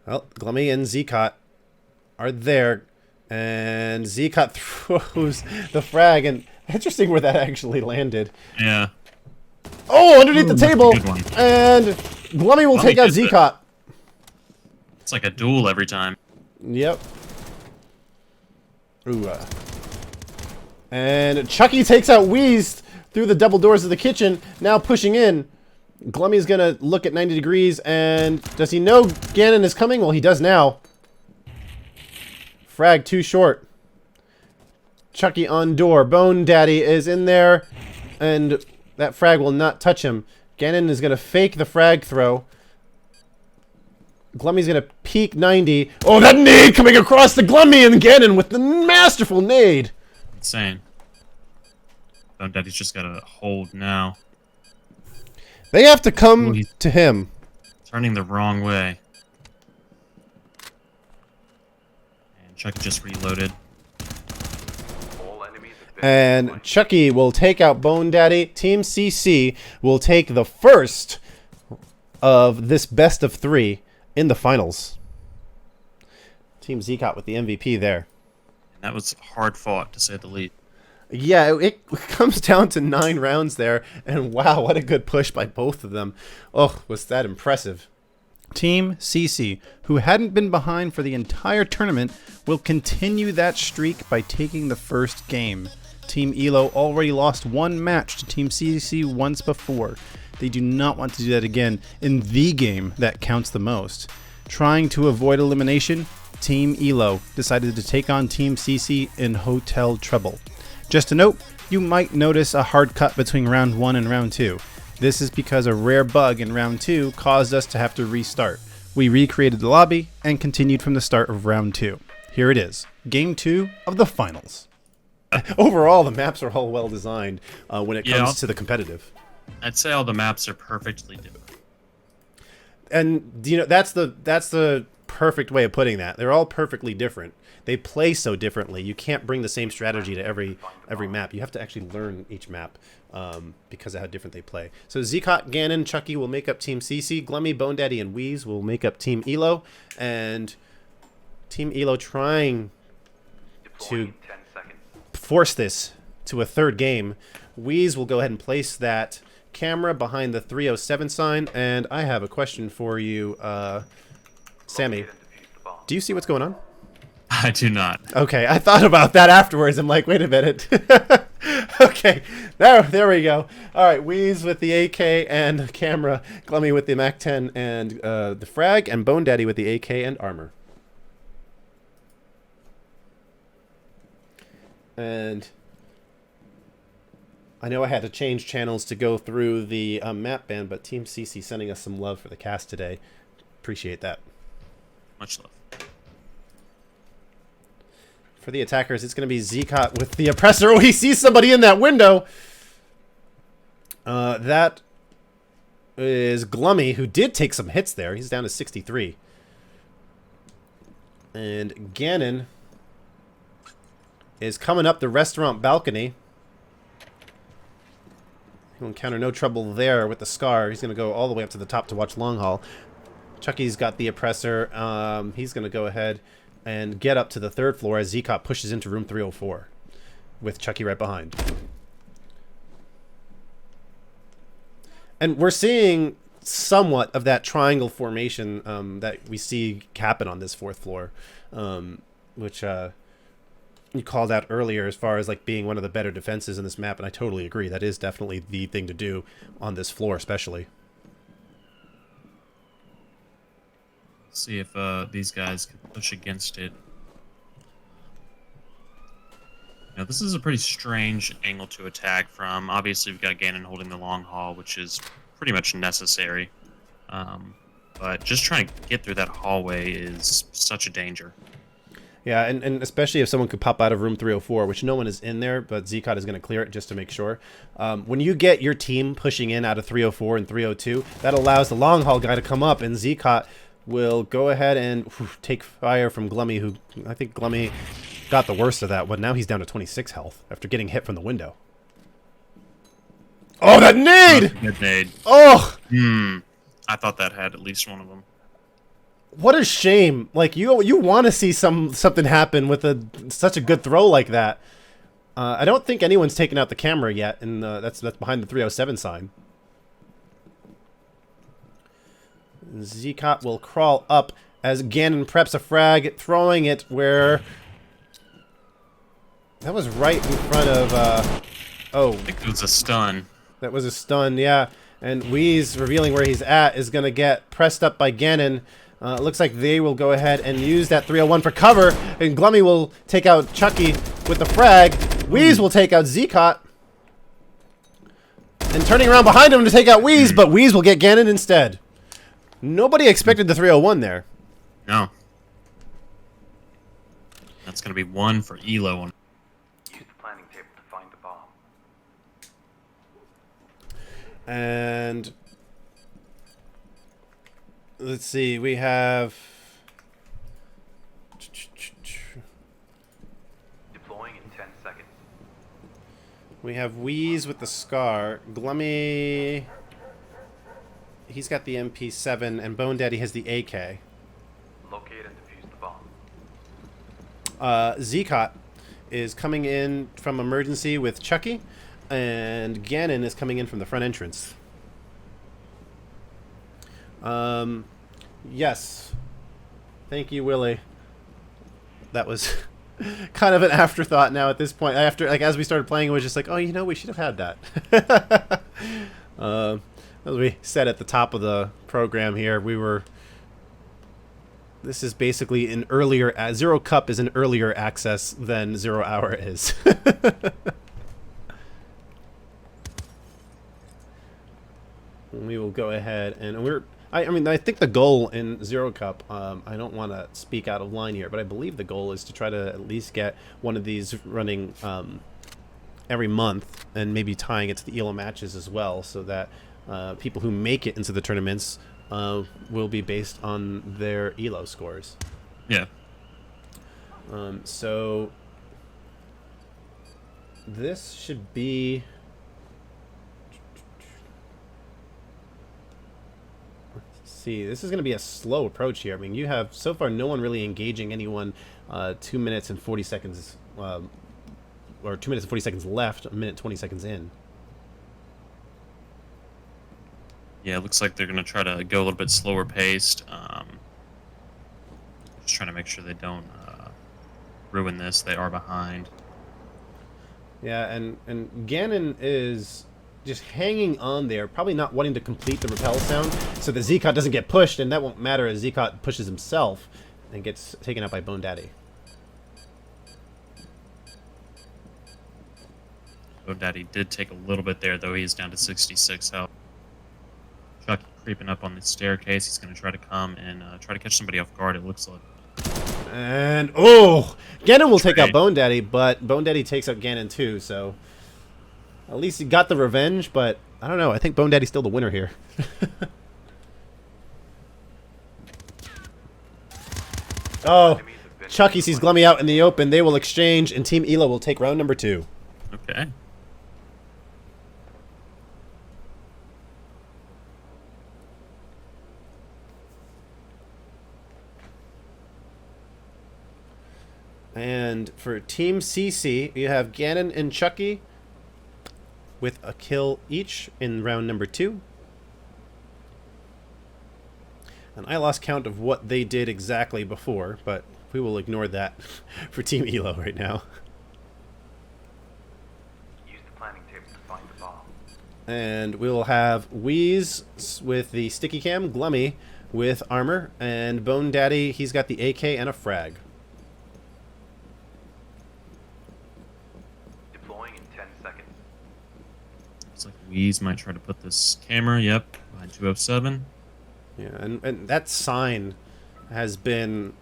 Well, Gluumy and Zeqot are there. And Zeqot throws the frag, and interesting where that actually landed. Yeah. Oh, underneath the table! Good one. And Gluumy will take out gets it. Zeqot. It's like a duel every time. Yep. Ooh. And Chucky takes out Weaz through the double doors of the kitchen, now pushing in. Gluumy's gonna look at 90 degrees, and does he know GanoN is coming? Well, he does now. Frag too short. Chucky on door. BONEDADDY is in there, and that frag will not touch him. GanoN is going to fake the frag throw. Gluumy's going to peek 90. Oh, that nade coming across the Gluumy, and GanoN with the masterful nade. Insane. BONEDADDY's just got to hold now. They have to come to him. Turning the wrong way. Chucky just reloaded. All enemies have been And destroyed. Chucky will take out BONEDADDY. Team CC will take the first of this best of 3 in the finals. Team Zeqot with the MVP there. And that was hard fought, to say the least. Yeah, it comes down to 9 rounds there. And wow, what a good push by both of them. Oh, was that impressive. Team CC, who hadn't been behind for the entire tournament, will continue that streak by taking the first game. Team Elo already lost 1 match to Team CC once before. They do not want to do that again in the game that counts the most. Trying to avoid elimination, Team Elo decided to take on Team CC in Hotel Trouble. Just a note, you might notice a hard cut between round 1 and round 2. This is because a rare bug in round 2 caused us to have to restart. We recreated the lobby and continued from the start of round 2. Here it is, game 2 of the finals. Overall, the maps are all well designed when it comes to the competitive. I'd say all the maps are perfectly different. And you know that's the perfect way of putting that. They're all perfectly different. They play so differently. You can't bring the same strategy to every map. You have to actually learn each map because of how different they play. So Zeqot, GanoN, Chucky will make up Team CC. Gluumy, BONEDADDY, and Weaz will make up Team Elo. And Team Elo trying Deploying to in 10 seconds. force this to a third game. Weaz will go ahead and place that camera behind the 307 sign. And I have a question for you, Sammy. Locate and defuse the bomb. Do you see what's going on? I do not. Okay, I thought about that afterwards. I'm like, wait a minute. Okay, there we go. All right, Weaz with the AK and camera, Gluumy with the MAC-10 and the frag, and BONEDADDY with the AK and armor. And I know I had to change channels to go through the map band, but Team CC sending us some love for the cast today. Appreciate that. Much love. For the attackers, it's going to be Zeqot with the oppressor. Oh, he sees somebody in that window. That is Gluumy, who did take some hits there. He's down to 63. And GanoN is coming up the restaurant balcony. He'll encounter no trouble there with the Scar. He's going to go all the way up to the top to watch Long Haul. Chucky's got the oppressor. He's going to go ahead and get up to the 3rd floor as Zeqot pushes into room 304 with Chucky right behind. And we're seeing somewhat of that triangle formation that we see happen on this 4th floor, which you called out earlier as far as like being one of the better defenses in this map, and I totally agree. That is definitely the thing to do on this floor especially. See if these guys can push against it. Now, this is a pretty strange angle to attack from. Obviously, we've got GanoN holding the long haul, which is pretty much necessary. But just trying to get through that hallway is such a danger. Yeah, and especially if someone could pop out of room 304, which no one is in there, but Zeqot is going to clear it just to make sure. When you get your team pushing in out of 304 and 302, that allows the long haul guy to come up, and Zeqot will go ahead and take fire from Gluumy, who I think Gluumy got the worst of that one. Now he's down to 26 health after getting hit from the window. Oh, that nade! Good nade. Oh! I thought that had at least one of them. What a shame! Like you want to see something happen with such a good throw like that. I don't think anyone's taken out the camera yet, and that's behind the 307 sign. Zeqot will crawl up as GanoN preps a frag, throwing it where... That was right in front of... Oh. I think it was a stun. That was a stun, yeah. And Weaz, revealing where he's at, is going to get pressed up by GanoN. Looks like they will go ahead and use that 301 for cover, and Gluumy will take out Chucky with the frag. Weaz will take out Zeqot. And turning around behind him to take out Weaz, but Weaz will get GanoN instead. Nobody expected the 301 there. No. That's going to be one for Elo. Use the planning table to find the bomb. And let's see, we have... Deploying in 10 seconds. We have Weaz with the Scar. Gluumy... He's got the MP7, and BONEDADDY has the AK. Locate and defuse the bomb. Zeqot is coming in from emergency with Chucky, and GanoN is coming in from the front entrance. Yes. Thank you, Willie. That was kind of an afterthought now at this point. After, like, as we started playing, it was just like, oh, you know, we should have had that. As we said at the top of the program here, this is basically an earlier... Zero Cup is an earlier access than 0 Hour is. We will go ahead and I mean, I think the goal in 0 Cup, I don't want to speak out of line here, but I believe the goal is to try to at least get one of these running every month, and maybe tying it to the Elo matches as well, so that people who make it into the tournaments will be based on their Elo scores. Yeah. So this should be... Let's see. This is going to be a slow approach here. I mean, you have so far no one really engaging anyone 2 minutes and 40 seconds, or 2 minutes and 40 seconds left, a minute 20 seconds in. Yeah, it looks like they're going to try to go a little bit slower paced. Just trying to make sure they don't ruin this. They are behind. Yeah, and GanoN is just hanging on there, probably not wanting to complete the repel sound, so the Zeqot doesn't get pushed, and that won't matter as Zeqot pushes himself and gets taken out by BONEDADDY. BONEDADDY did take a little bit there, though. He's down to 66 health. Chucky creeping up on the staircase. He's going to try to come and try to catch somebody off guard, it looks like. And, oh! GanoN will take out BONEDADDY, but BONEDADDY takes out GanoN too, so... At least he got the revenge, but I don't know. I think BONEDADDY's still the winner here. Oh, Chucky sees Gluumy out in the open. They will exchange, and Team Elo will take round number 2. Okay. And for Team CC, you have GanoN and Chucky with a kill each in round number 2. And I lost count of what they did exactly before, but we will ignore that for Team Elo right now. Use the planning table to find the bomb. And we'll have Weaz with the sticky cam, Gluumy with armor, and BONEDADDY, he's got the AK and a frag. Deploying in 10 seconds. Looks like Weaz might try to put this camera, yep, behind 207. Yeah, and that sign has been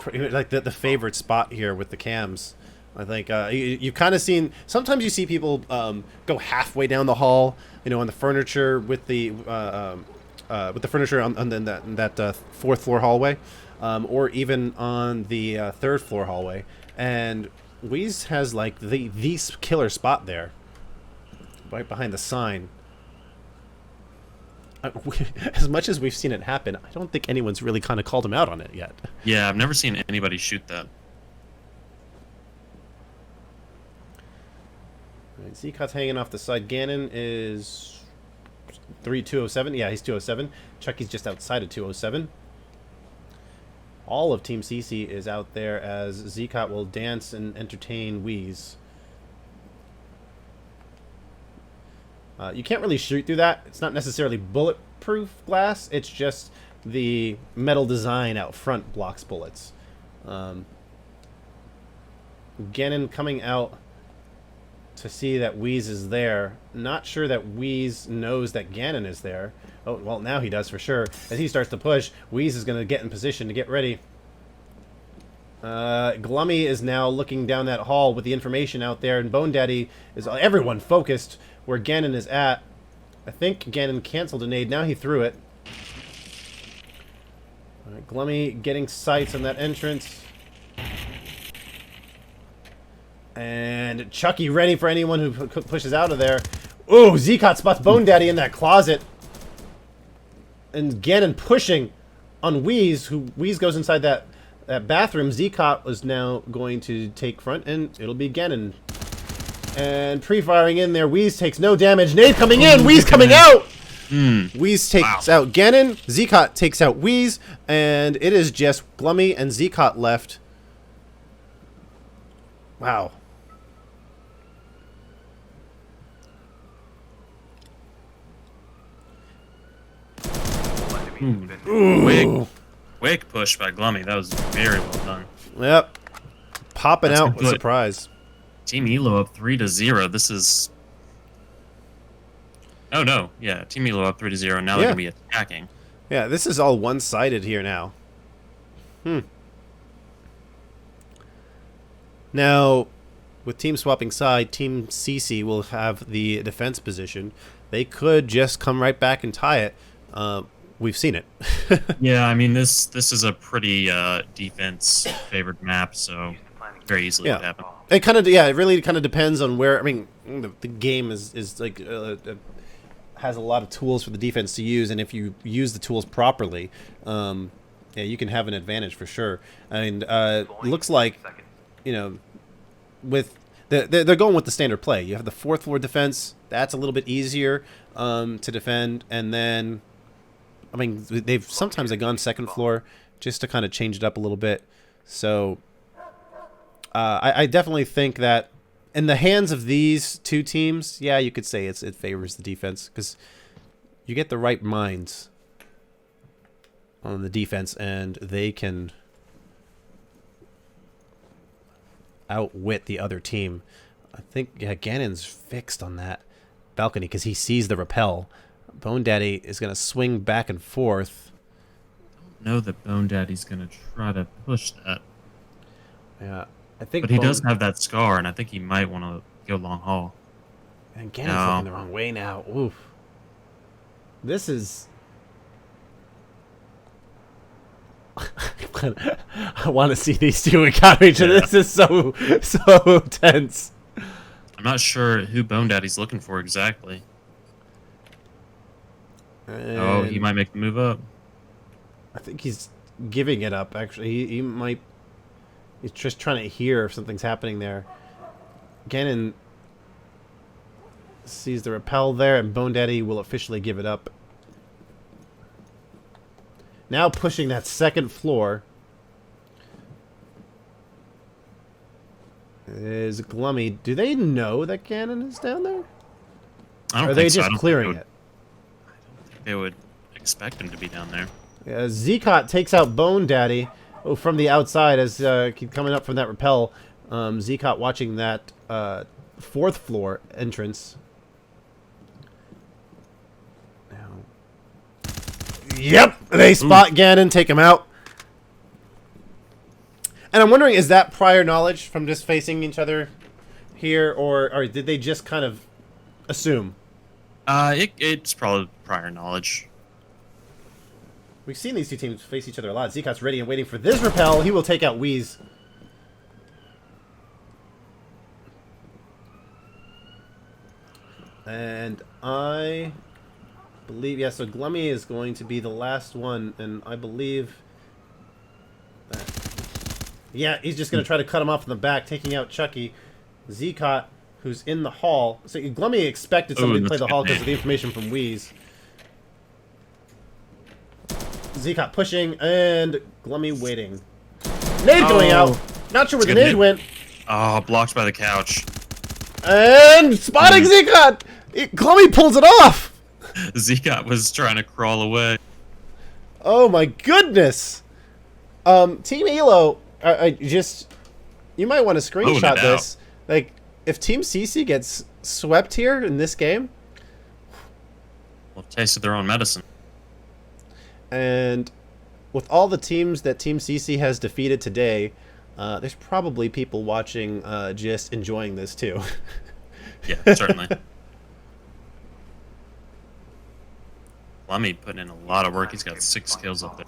like the favorite spot here with the cams. I think you've kind of seen, sometimes you see people go halfway down the hall, you know, on the furniture with the furniture on that 4th floor hallway, or even on the 3rd floor hallway. And Weaz has like the killer spot there, right behind the sign. As much as we've seen it happen, I don't think anyone's really kind of called him out on it yet. Yeah, I've never seen anybody shoot that. Right, Zeqot's hanging off the side. GanoN is 207. Yeah, he's 207. Chucky's just outside of 207. All of Team CC is out there as Zeqot will dance and entertain Weaz. You can't really shoot through that. It's not necessarily bulletproof glass. It's just the metal design out front blocks bullets. GanoN coming out to see that Weaz is there. Not sure that Weaz knows that GanoN is there. Oh, well, now he does for sure. As he starts to push, Weaz is going to get in position to get ready. Gluumy is now looking down that hall with the information out there, and BONEDADDY is everyone focused where GanoN is at. I think GanoN canceled a nade. Now he threw it. All right, Gluumy getting sights on that entrance. And Chucky ready for anyone who pushes out of there. Ooh, Zeqot spots BONEDADDY in that closet. And GanoN pushing on Weaz, who Weaz goes inside that bathroom. Zeqot was now going to take front, and it'll be GanoN. And pre-firing in there, Weaz takes no damage. Nade coming in, Weaz coming out! Weaz takes out GanoN, Zeqot takes out Weaz, and it is just Gluumy and Zeqot left. Wow. Quick push by Gluumy. That was very well done. Yep. Popping That's out with good. surprise. Team Elo up 3-0. This is... Oh, no. Yeah, Team Elo up 3-0. Now they're going to be attacking. Yeah, this is all one-sided here now. Now, with team swapping side, Team CC will have the defense position. They could just come right back and tie it. We've seen it. Yeah, I mean, this is a pretty defense-favored map, so very easily could happen. It kind of, yeah, it really kind of depends on where. I mean, the game is like has a lot of tools for the defense to use, and if you use the tools properly, yeah, you can have an advantage for sure. And looks like, you know, with they're going with the standard play. You have the 4th floor defense. That's a little bit easier to defend, and then, I mean, they've gone 2nd floor just to kind of change it up a little bit. So I definitely think that in the hands of these two teams, yeah, you could say it favors the defense because you get the right minds on the defense, and they can outwit the other team. I think, yeah, GanoN's fixed on that balcony because he sees the rappel. BONEDADDY is going to swing back and forth. Know that BONEDADDY's gonna try to push that. Yeah, I think. But he does have that scar, and I think he might want to go long haul. And GanoN's looking the wrong way now. Oof. This is. I want to see these two encounter each other. This is so tense. I'm not sure who BONEDADDY's looking for exactly. And he might make the move up. I think he's giving it up, actually. He might... He's just trying to hear if something's happening there. GanoN sees the rappel there, and BONEDADDY will officially give it up. Now pushing that second floor is Gluumy. Do they know that GanoN is down there? I don't Or are think they so. just clearing it? I don't think they would expect him to be down there. Yeah, Zeqot takes out BONEDADDY from the outside as keep coming up from that rappel. Zeqot watching that fourth floor entrance. Now, yep, they spot GanoN, take him out. And I'm wondering, is that prior knowledge from just facing each other here, or did they just kind of assume? It's probably prior knowledge. We've seen these two teams face each other a lot. Zeqot's ready and waiting for this rappel. He will take out Weaz. And I believe, yeah, so Gluumy is going to be the last one, and I believe that, yeah, he's just going to try to cut him off in the back, taking out Chucky. Zeqot, who's in the hall. So Gluumy expected somebody to play the hall because of the information from Weaz. Zeqot pushing, and Gluumy waiting. Nade going out. Not sure where the nade went. Oh, blocked by the couch. And spotting Zeqot! Gluumy pulls it off! Zeqot was trying to crawl away. Oh my goodness! Team Elo, you might want to screenshot this. Like, if Team CC gets swept here in this game... Well, tasted their own medicine. And with all the teams that Team CC has defeated today, there's probably people watching just enjoying this too. Yeah, certainly. Gluumy putting in a lot of work. He's got 6 kills up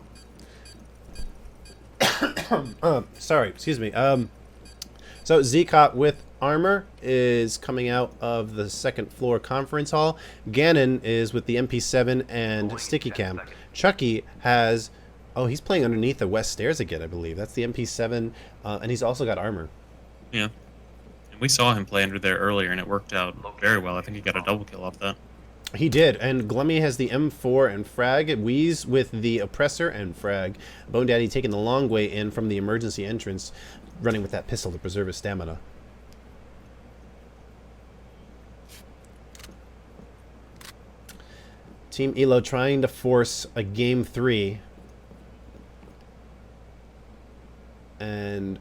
there. Sorry, excuse me. So Zeqot with armor is coming out of the second floor conference hall. GanoN is with the MP7 and sticky cam. Chucky has, oh, he's playing underneath the west stairs again, I believe. That's the MP7, and he's also got armor. Yeah. And we saw him play under there earlier, and it worked out very well. I think he got a double kill off that. He did, and Gluumy has the M4 and frag. Weaz with the oppressor and frag. BONEDADDY taking the long way in from the emergency entrance, running with that pistol to preserve his stamina. Team Elo trying to force a game 3. And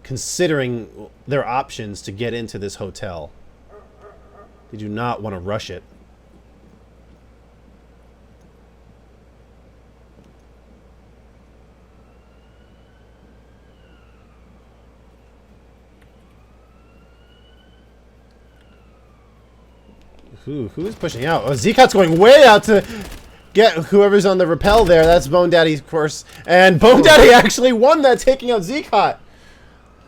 considering their options to get into this hotel. They do not want to rush it. Who is pushing out? Oh, Zeqot's going way out to get whoever's on the rappel there. That's BONEDADDY, of course. And BONEDADDY actually won that, taking out Zeqot.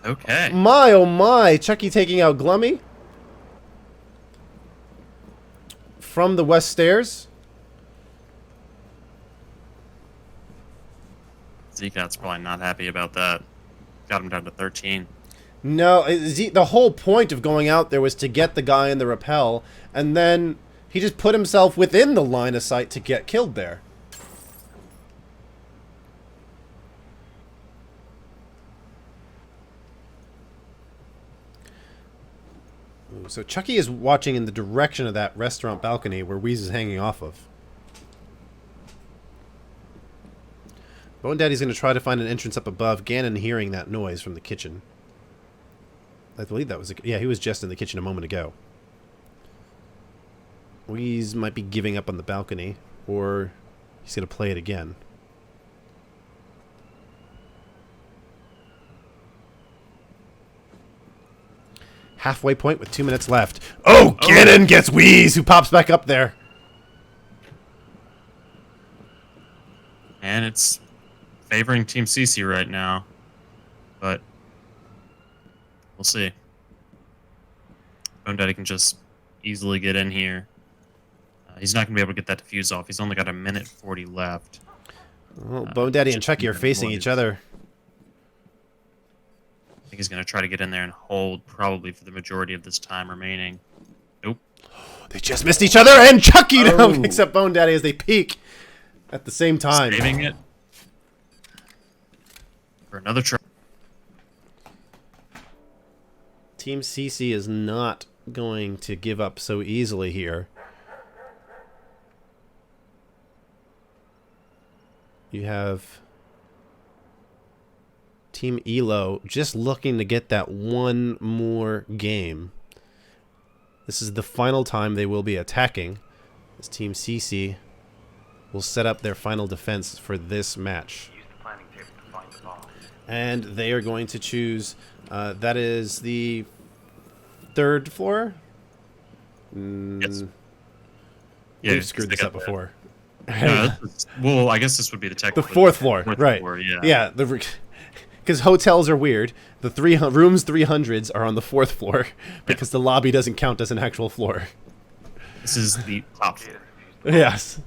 Okay. My, oh my. Chucky taking out Gluumy. From the west stairs. Zeqot's probably not happy about that. Got him down to 13. No, the whole point of going out there was to get the guy in the rappel, and then he just put himself within the line of sight to get killed there. So Chucky is watching in the direction of that restaurant balcony where Weaz is hanging off of. BONEDADDY's going to try to find an entrance up above. GanoN hearing that noise from the kitchen. I believe that was... Yeah, he was just in the kitchen a moment ago. Weaz might be giving up on the balcony. Or he's going to play it again. Halfway point with 2 minutes left. Oh, GanoN gets Weaz, who pops back up there. And it's favoring Team CC right now. But we'll see. BONEDADDY can just easily get in here. He's not going to be able to get that defuse off. He's only got 1:40 left. Well, BONEDADDY and Chucky are facing each other. I think he's going to try to get in there and hold probably for the majority of this time remaining. Nope. They just missed each other, and Chucky now picks up BONEDADDY as they peek at the same time. Saving it for another try. Team CC is not going to give up so easily here. You have Team Elo just looking to get that one more game. This is the final time they will be attacking. This Team CC will set up their final defense for this match. Use the planning table to find the bomb. And they are going to choose, that is the 3rd floor? Yes. We've screwed this up before. Well, I guess this would be the technical. The 4th floor, right. Floor, yeah. Yeah, because hotels are weird. The rooms 300s are on the 4th floor because the lobby doesn't count as an actual floor. This is the top floor. Yes.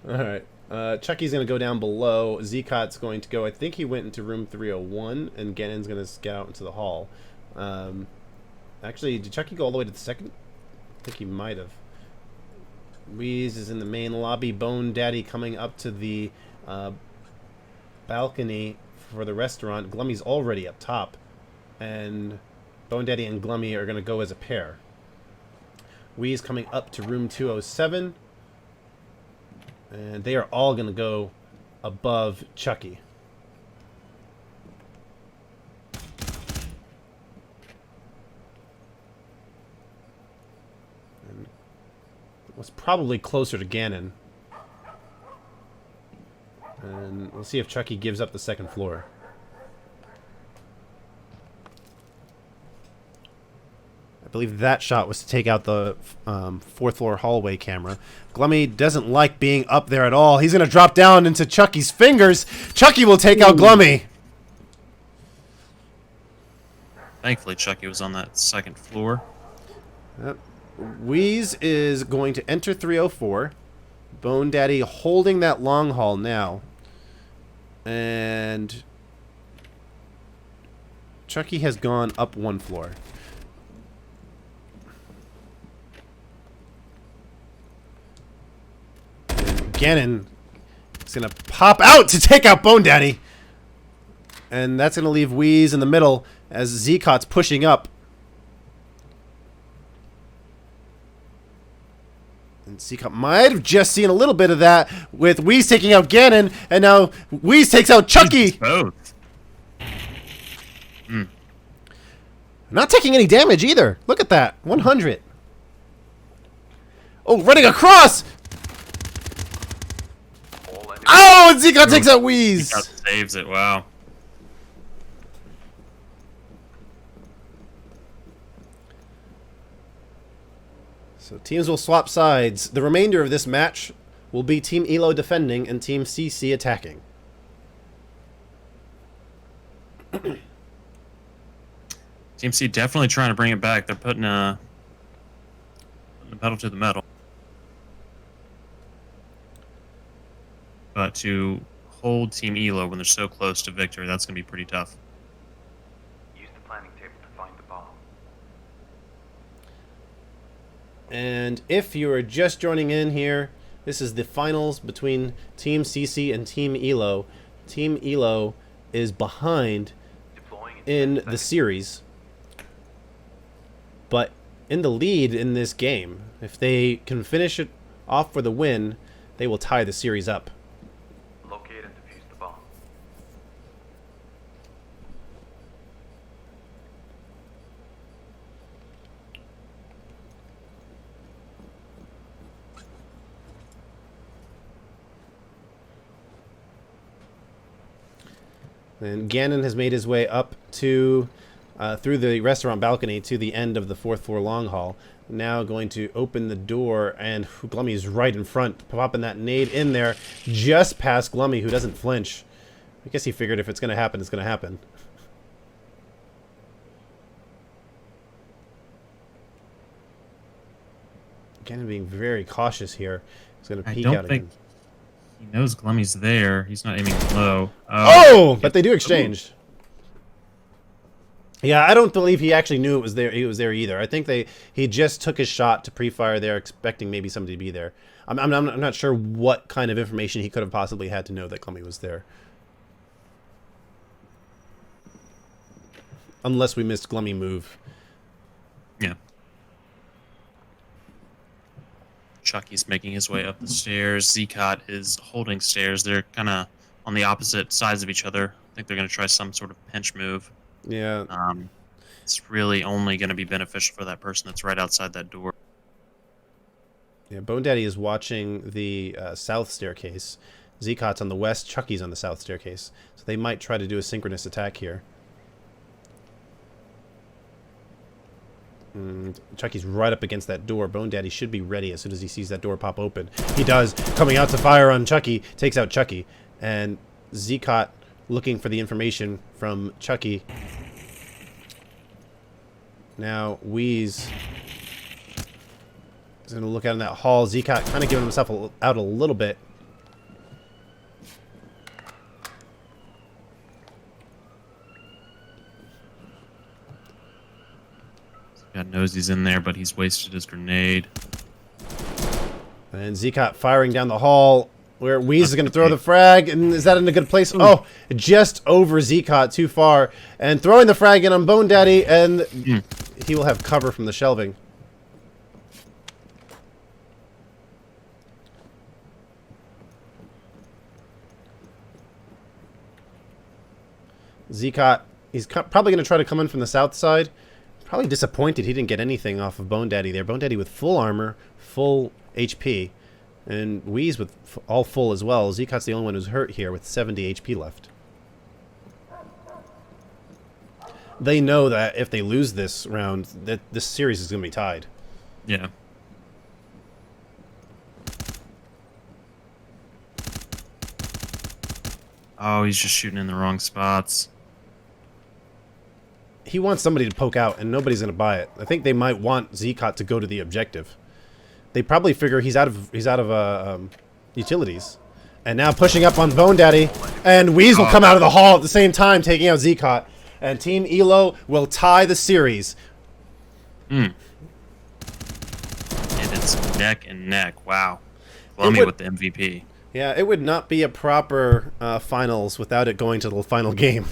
All right. Chucky's going to go down below. Zeqot's going to go. I think he went into room 301, and GanoN's going to get out into the hall. Actually, did Chucky go all the way to the 2nd? I think he might have. Weaz is in the main lobby. BONEDADDY coming up to the balcony for the restaurant. Gluumy's already up top. And BONEDADDY and Gluumy are going to go as a pair. Weaz coming up to room 207. And they are all going to go above Chucky. Was probably closer to GanoN. And we'll see if Chucky gives up the 2nd floor. I believe that shot was to take out the 4th floor hallway camera. Gluumy doesn't like being up there at all. He's going to drop down into Chucky's fingers. Chucky will take out Gluumy. Thankfully, Chucky was on that 2nd floor. Yep. Weaz is going to enter 304. BONEDADDY holding that long haul now. And Chucky has gone up 1 floor. And GanoN is going to pop out to take out BONEDADDY. And that's going to leave Weaz in the middle as Zeqot's pushing up. And Zeqot might have just seen a little bit of that with Weaz taking out GanoN, and now Weaz takes out Chucky. Both. Not taking any damage either. Look at that. 100. Oh, running across. Oh, and Zeqot takes out Weaz. Zeqot saves it. Wow. So teams will swap sides. The remainder of this match will be Team Elo defending and Team CC attacking. Team C definitely trying to bring it back. They're putting the pedal to the metal. But to hold Team Elo when they're so close to victory, that's going to be pretty tough. Use the planning table to find the bomb. And if you are just joining in here, this is the finals between Team CC and Team Elo. Team Elo is behind Deploying in the series. but in the lead in this game. If they can finish it off for the win, they will tie the series up. Locate and defuse the bomb. And GanoN has made his way up to through the restaurant balcony to the end of the 4th floor long hall. Now going to open the door, and Gluumy is right in front, popping that nade in there, just past Gluumy, who doesn't flinch. I guess he figured if it's going to happen, it's going to happen. GanoN being very cautious here. He's going to peek out again. He knows Gluumy's there. He's not aiming low. Oh! But they do exchange. Yeah, I don't believe he actually knew it was there. He was there either. I think he just took his shot to pre-fire there, expecting maybe somebody to be there. I'm not sure what kind of information he could have possibly had to know that Gluumy was there. Unless we missed Gluumy move. Yeah. Chucky's making his way up the stairs. Zeqot is holding stairs. They're kind of on the opposite sides of each other. I think they're going to try some sort of pinch move. Yeah. It's really only going to be beneficial for that person that's right outside that door. Yeah, BONEDADDY is watching the south staircase. Zeqot's on the west, Chucky's on the south staircase. So they might try to do a synchronous attack here. Chucky's right up against that door. BONEDADDY should be ready as soon as he sees that door pop open. He does. Coming out to fire on Chucky. Takes out Chucky. And Zeqot looking for the information from Chucky. Now Weaz is going to look out in that hall. Zeqot kind of giving himself out a little bit. God knows he's in there, but he's wasted his grenade. And Zeqot firing down the hall, where Weaz is going to throw the frag. And is that in a good place? Ooh. Oh, just over Zeqot, too far. And throwing the frag in on BONEDADDY, and he will have cover from the shelving. Zeqot, he's probably going to try to come in from the south side. Probably disappointed he didn't get anything off of BONEDADDY there. BONEDADDY with full armor, full HP, and Weaz with all full as well. Zeqot's the only one who's hurt here with 70 HP left. They know that if they lose this round, that this series is going to be tied. Yeah. Oh, he's just shooting in the wrong spots. He wants somebody to poke out, and nobody's going to buy it. I think they might want Zeqot to go to the objective. They probably figure he's out of utilities, and now pushing up on BONEDADDY, and Weaz will come out of the hall at the same time, taking out Zeqot, and Team Elo will tie the series. And it's neck and neck. Wow, Gluumy with the MVP. Yeah, it would not be a proper finals without it going to the final game.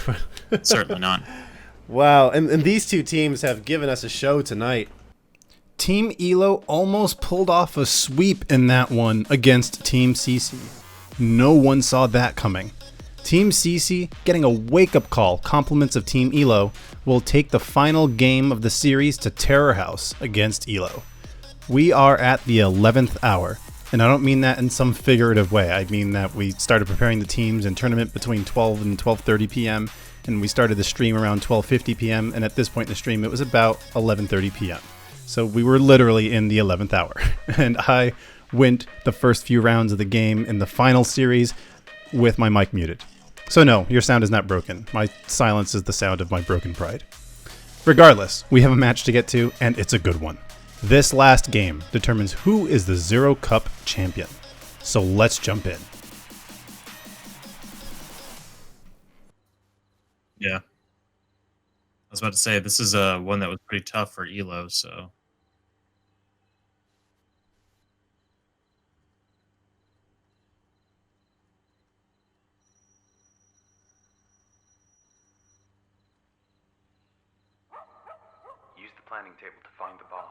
Certainly not. Wow, and these two teams have given us a show tonight. Team Elo almost pulled off a sweep in that one against Team CC. No one saw that coming. Team CC getting a wake-up call, compliments of Team Elo, will take the final game of the series to Terror House against Elo. We are at the 11th hour, and I don't mean that in some figurative way. I mean that we started preparing the teams in tournament between 12 and 12:30 p.m., and we started the stream around 12:50 p.m., and at this point in the stream, it was about 11:30 p.m. So we were literally in the 11th hour, and I went the first few rounds of the game in the final series with my mic muted. So no, your sound is not broken. My silence is the sound of my broken pride. Regardless, we have a match to get to, and it's a good one. This last game determines who is the Zero Cup champion. So let's jump in. Yeah. I was about to say, this is one that was pretty tough for Elo, so... Use the planning table to find the bomb.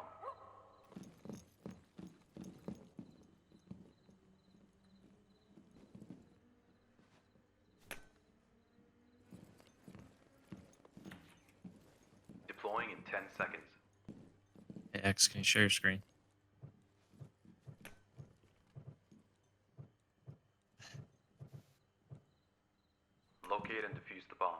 Deploying in 10 seconds. Hey, X, can you share your screen? Locate and defuse the bomb.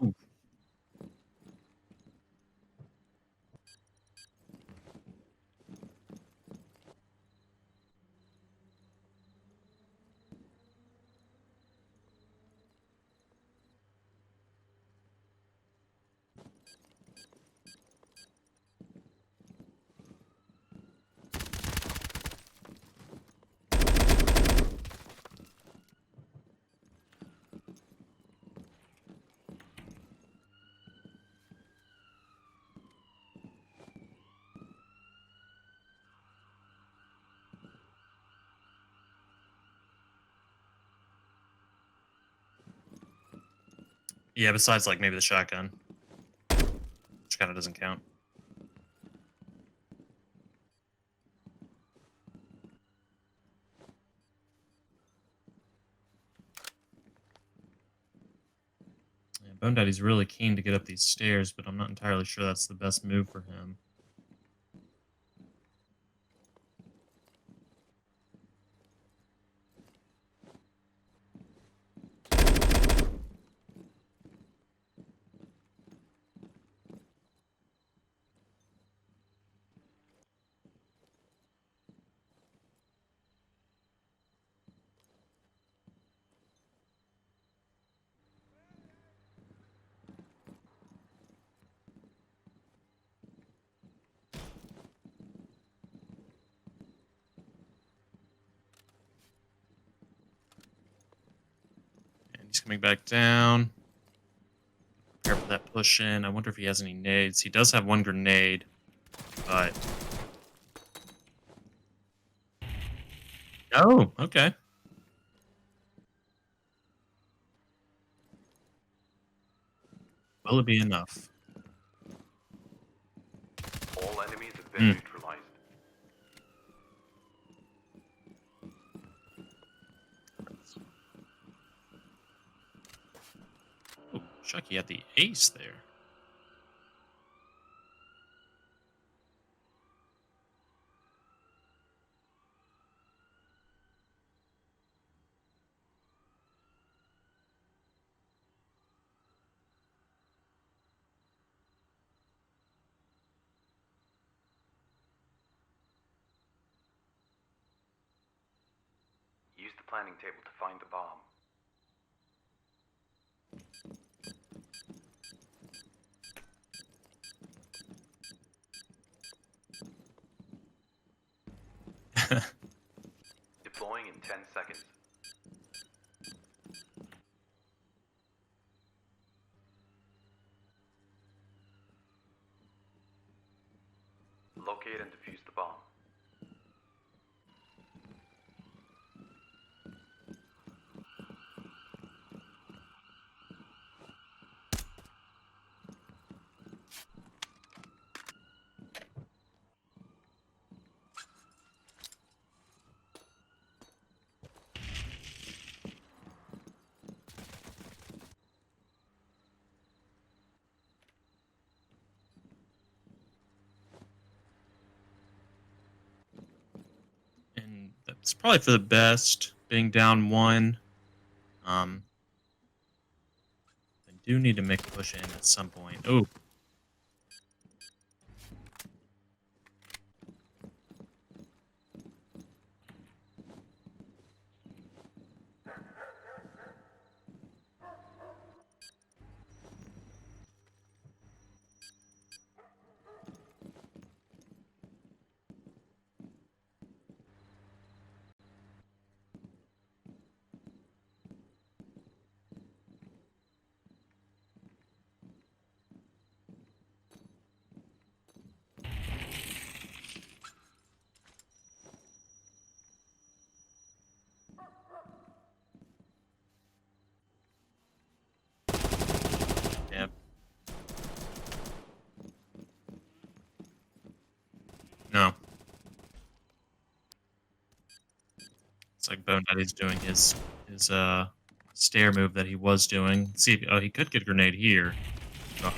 Ooh. Yeah, besides like maybe the shotgun, which kind of doesn't count. Yeah, BONEDADDY's really keen to get up these stairs, but I'm not entirely sure that's the best move for him. And he's coming back down. Prepare for that push in. I wonder if he has any nades. He does have one grenade, but... Oh, okay. Will it be enough? All enemies have been neutralized. Oh, Chucky had the ace there. Use the planning table to find the bomb. Deploying in 10 seconds. Locate and defuse the bomb. And that's probably for the best, being down one. I do need to make a push in at some point. Oh, Looks like BONEDADDY's doing his stair move that he was doing. Let's see, oh, he could get a grenade here. Oh.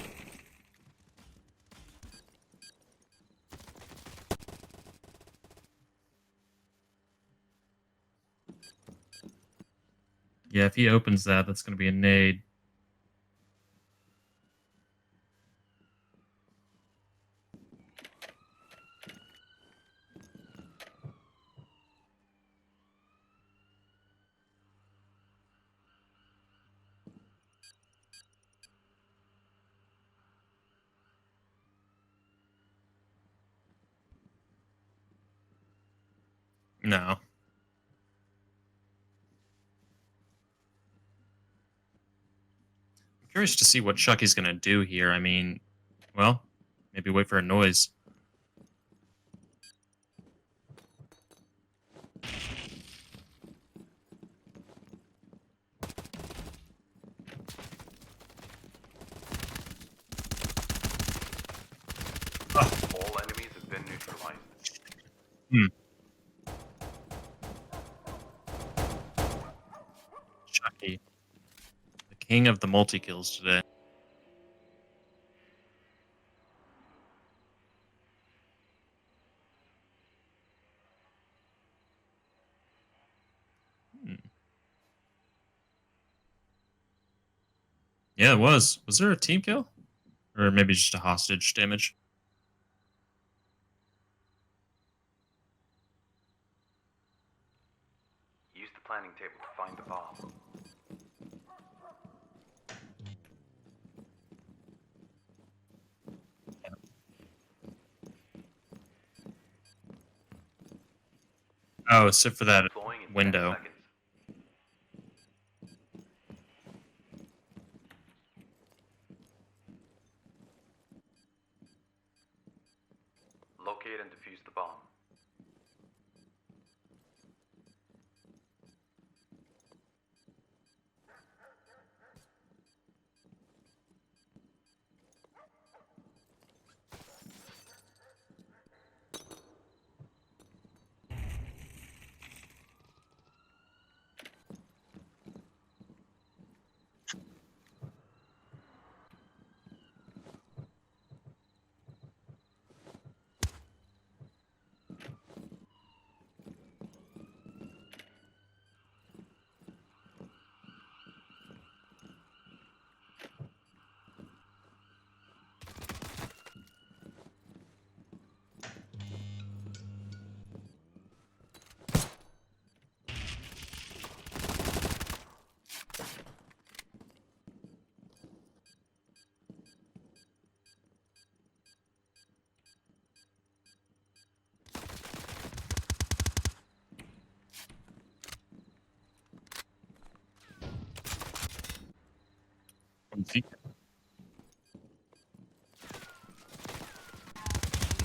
Yeah, if he opens that, that's going to be a nade. No. I'm curious to see what Chucky's going to do here. I mean, well, maybe wait for a noise. All enemies have been neutralized. Chucky, the king of the multi-kills today. Hmm. Yeah, it was. Was there a team kill? Or maybe just a hostage damage? Use the planning table to find the bomb. Oh, except for that Deploying in 10 window. seconds. Locate and defuse the bomb.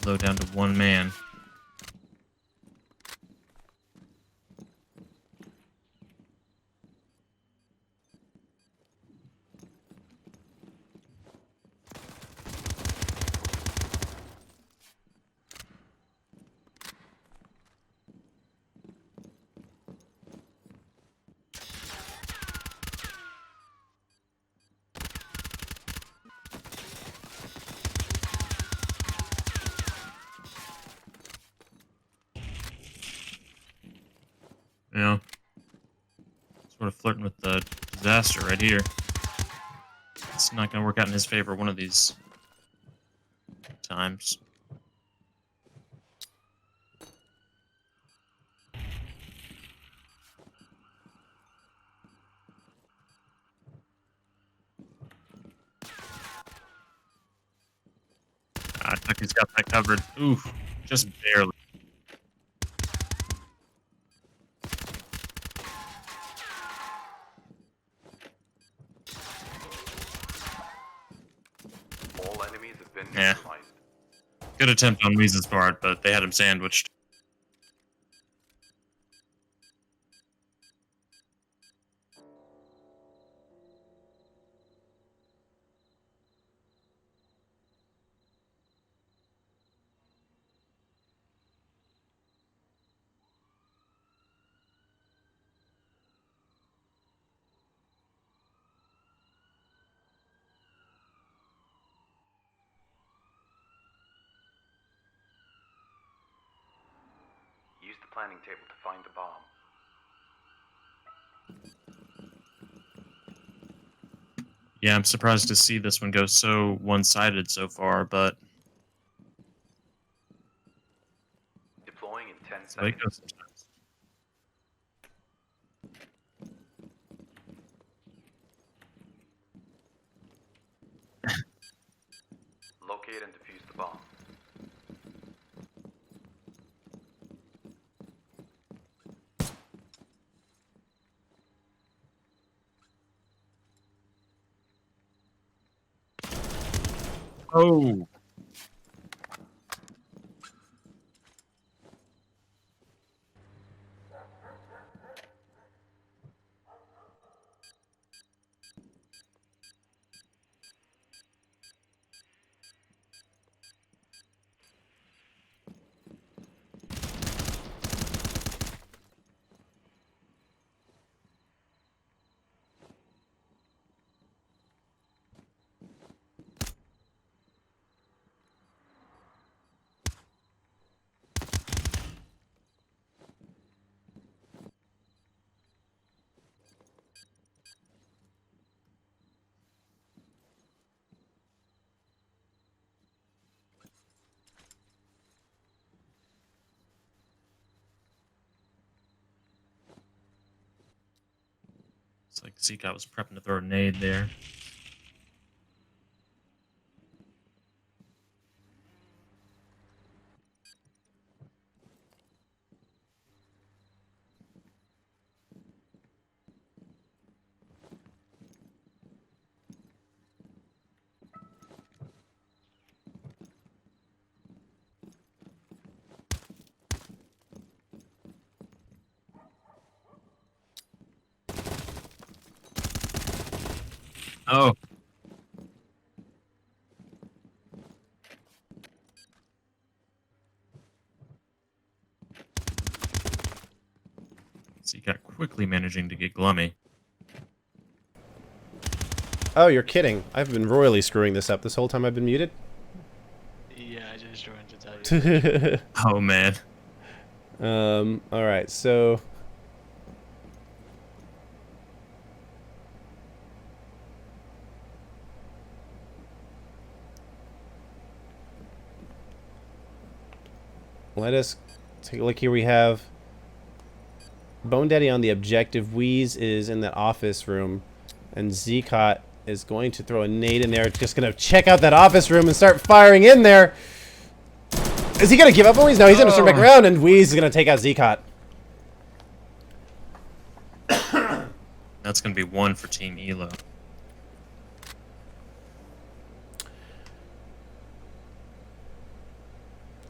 Low down to one man. You know, sort of flirting with the disaster right here. It's not going to work out in his favor one of these times. Chucky's got that covered. Oof, just barely. All enemies have been Yeah. neutralized. Good attempt on Weaz's part, but they had him sandwiched. Use the planning table to find the bomb. Yeah, I'm surprised to see this one go so one-sided so far, but Deploying in 10 that's the way it seconds. goes sometimes. Locate and defuse the bomb. Oh! It's like Zeqot was prepping to throw a nade there. Oh! Zeqot quickly managing to get Gluumy. Oh, you're kidding. I've been royally screwing this up this whole time I've been muted. Yeah, I just joined to tell you. Oh, man. Alright, so... let us take a look here. We have BONEDADDY on the objective. Weaz is in that office room. And Zeqot is going to throw a nade in there. Just going to check out that office room and start firing in there. Is he going to give up on Weaz? No, he's going to turn back around, and Weaz is going to take out Zeqot. That's going to be one for Team Elo.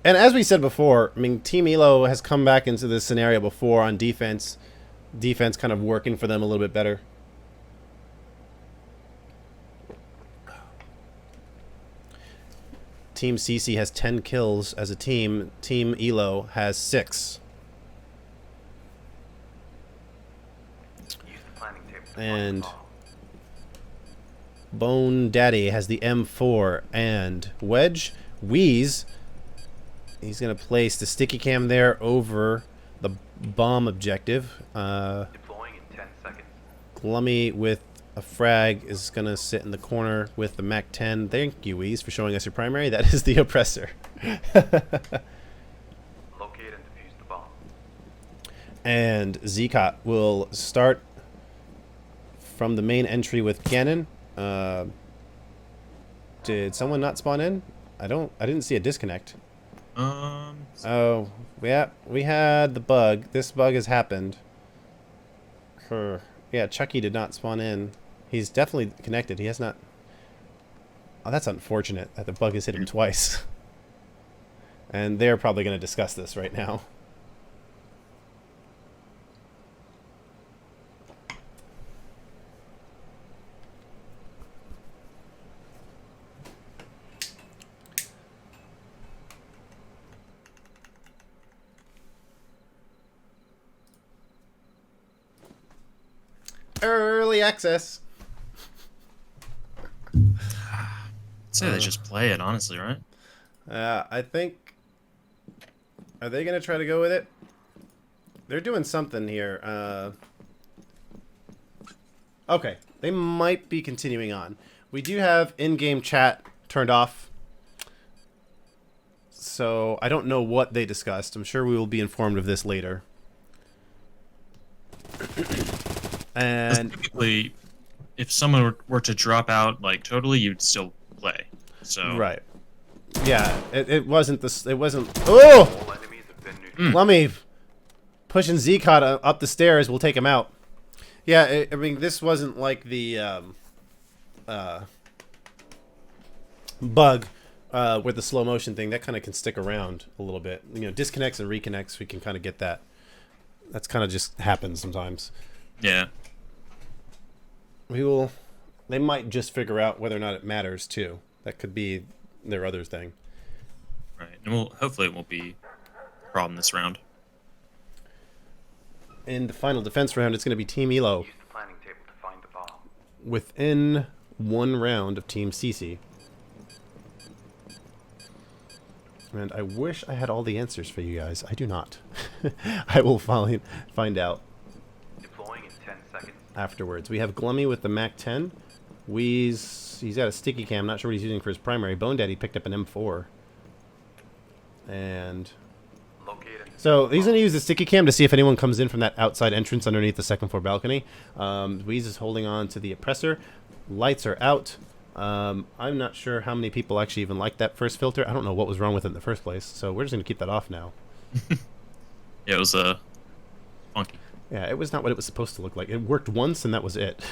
And as we said before, I mean, Team Elo has come back into this scenario before on defense. Defense kind of working for them a little bit better. Team CC has 10 kills as a team. Team Elo has 6. Use the planning table to And find the bomb. BONEDADDY has the M4 and Wedge. Weaz, he's going to place the sticky cam there over the bomb objective. Deploying in 10 seconds. Gluumy with a frag is going to sit in the corner with the MAC-10. Thank you, Weaz, for showing us your primary. That is the oppressor. Locate and defuse the bomb. And Zeqot will start from the main entry with GanoN. Did someone not spawn in? I didn't see a disconnect. Oh, yeah, we had the bug. This bug has happened. Yeah, Chucky did not spawn in. He's definitely connected. He has not... Oh, that's unfortunate that the bug has hit him twice. And they're probably going to discuss this right now. Early access. I'd say they just play it, honestly, right? I think... Are they going to try to go with it? They're doing something here. Okay, they might be continuing on. We do have in-game chat turned off. So I don't know what they discussed. I'm sure we will be informed of this later. And typically, if someone were to drop out like totally, you'd still play. So right, yeah, it wasn't this. It wasn't. Oh, All enemies have been neutralized. Gluumy pushing Zeqot up the stairs. We'll take him out. Yeah, I mean this wasn't like the bug with the slow motion thing. That kind of can stick around a little bit. You know, disconnects and reconnects. We can kind of get that. That's kind of just happens sometimes. yeah. They might just figure out whether or not it matters too. That could be their other thing. Right, and hopefully it won't be a problem this round. In the final defense round, it's going to be Team Elo Use the planning table to find the bomb. within one round of Team CC. And I wish I had all the answers for you guys. I do not. I will find out Deploying in 10 seconds. afterwards. We have Gluumy with the MAC-10. Weaz, he's got a sticky cam. Not sure what he's using for his primary. BONEDADDY picked up an M4. And Located. so he's going to use the sticky cam to see if anyone comes in from that outside entrance underneath the second floor balcony. Weaz is holding on to the oppressor. Lights are out. I'm not sure how many people actually even like that first filter. I don't know what was wrong with it in the first place. So we're just going to keep that off now. Yeah, it was funky. Yeah, it was not what it was supposed to look like. It worked once and that was it.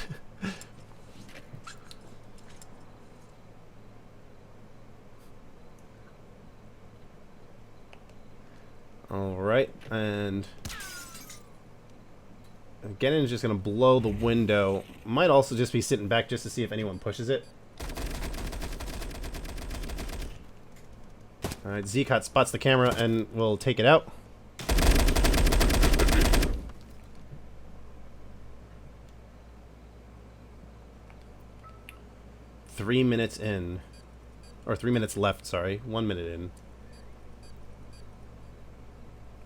Alright, and GanoN is just going to blow the window. Might also just be sitting back just to see if anyone pushes it. Alright, Zeqot spots the camera and will take it out. Three minutes in. Or 3 minutes left, sorry. 1 minute in.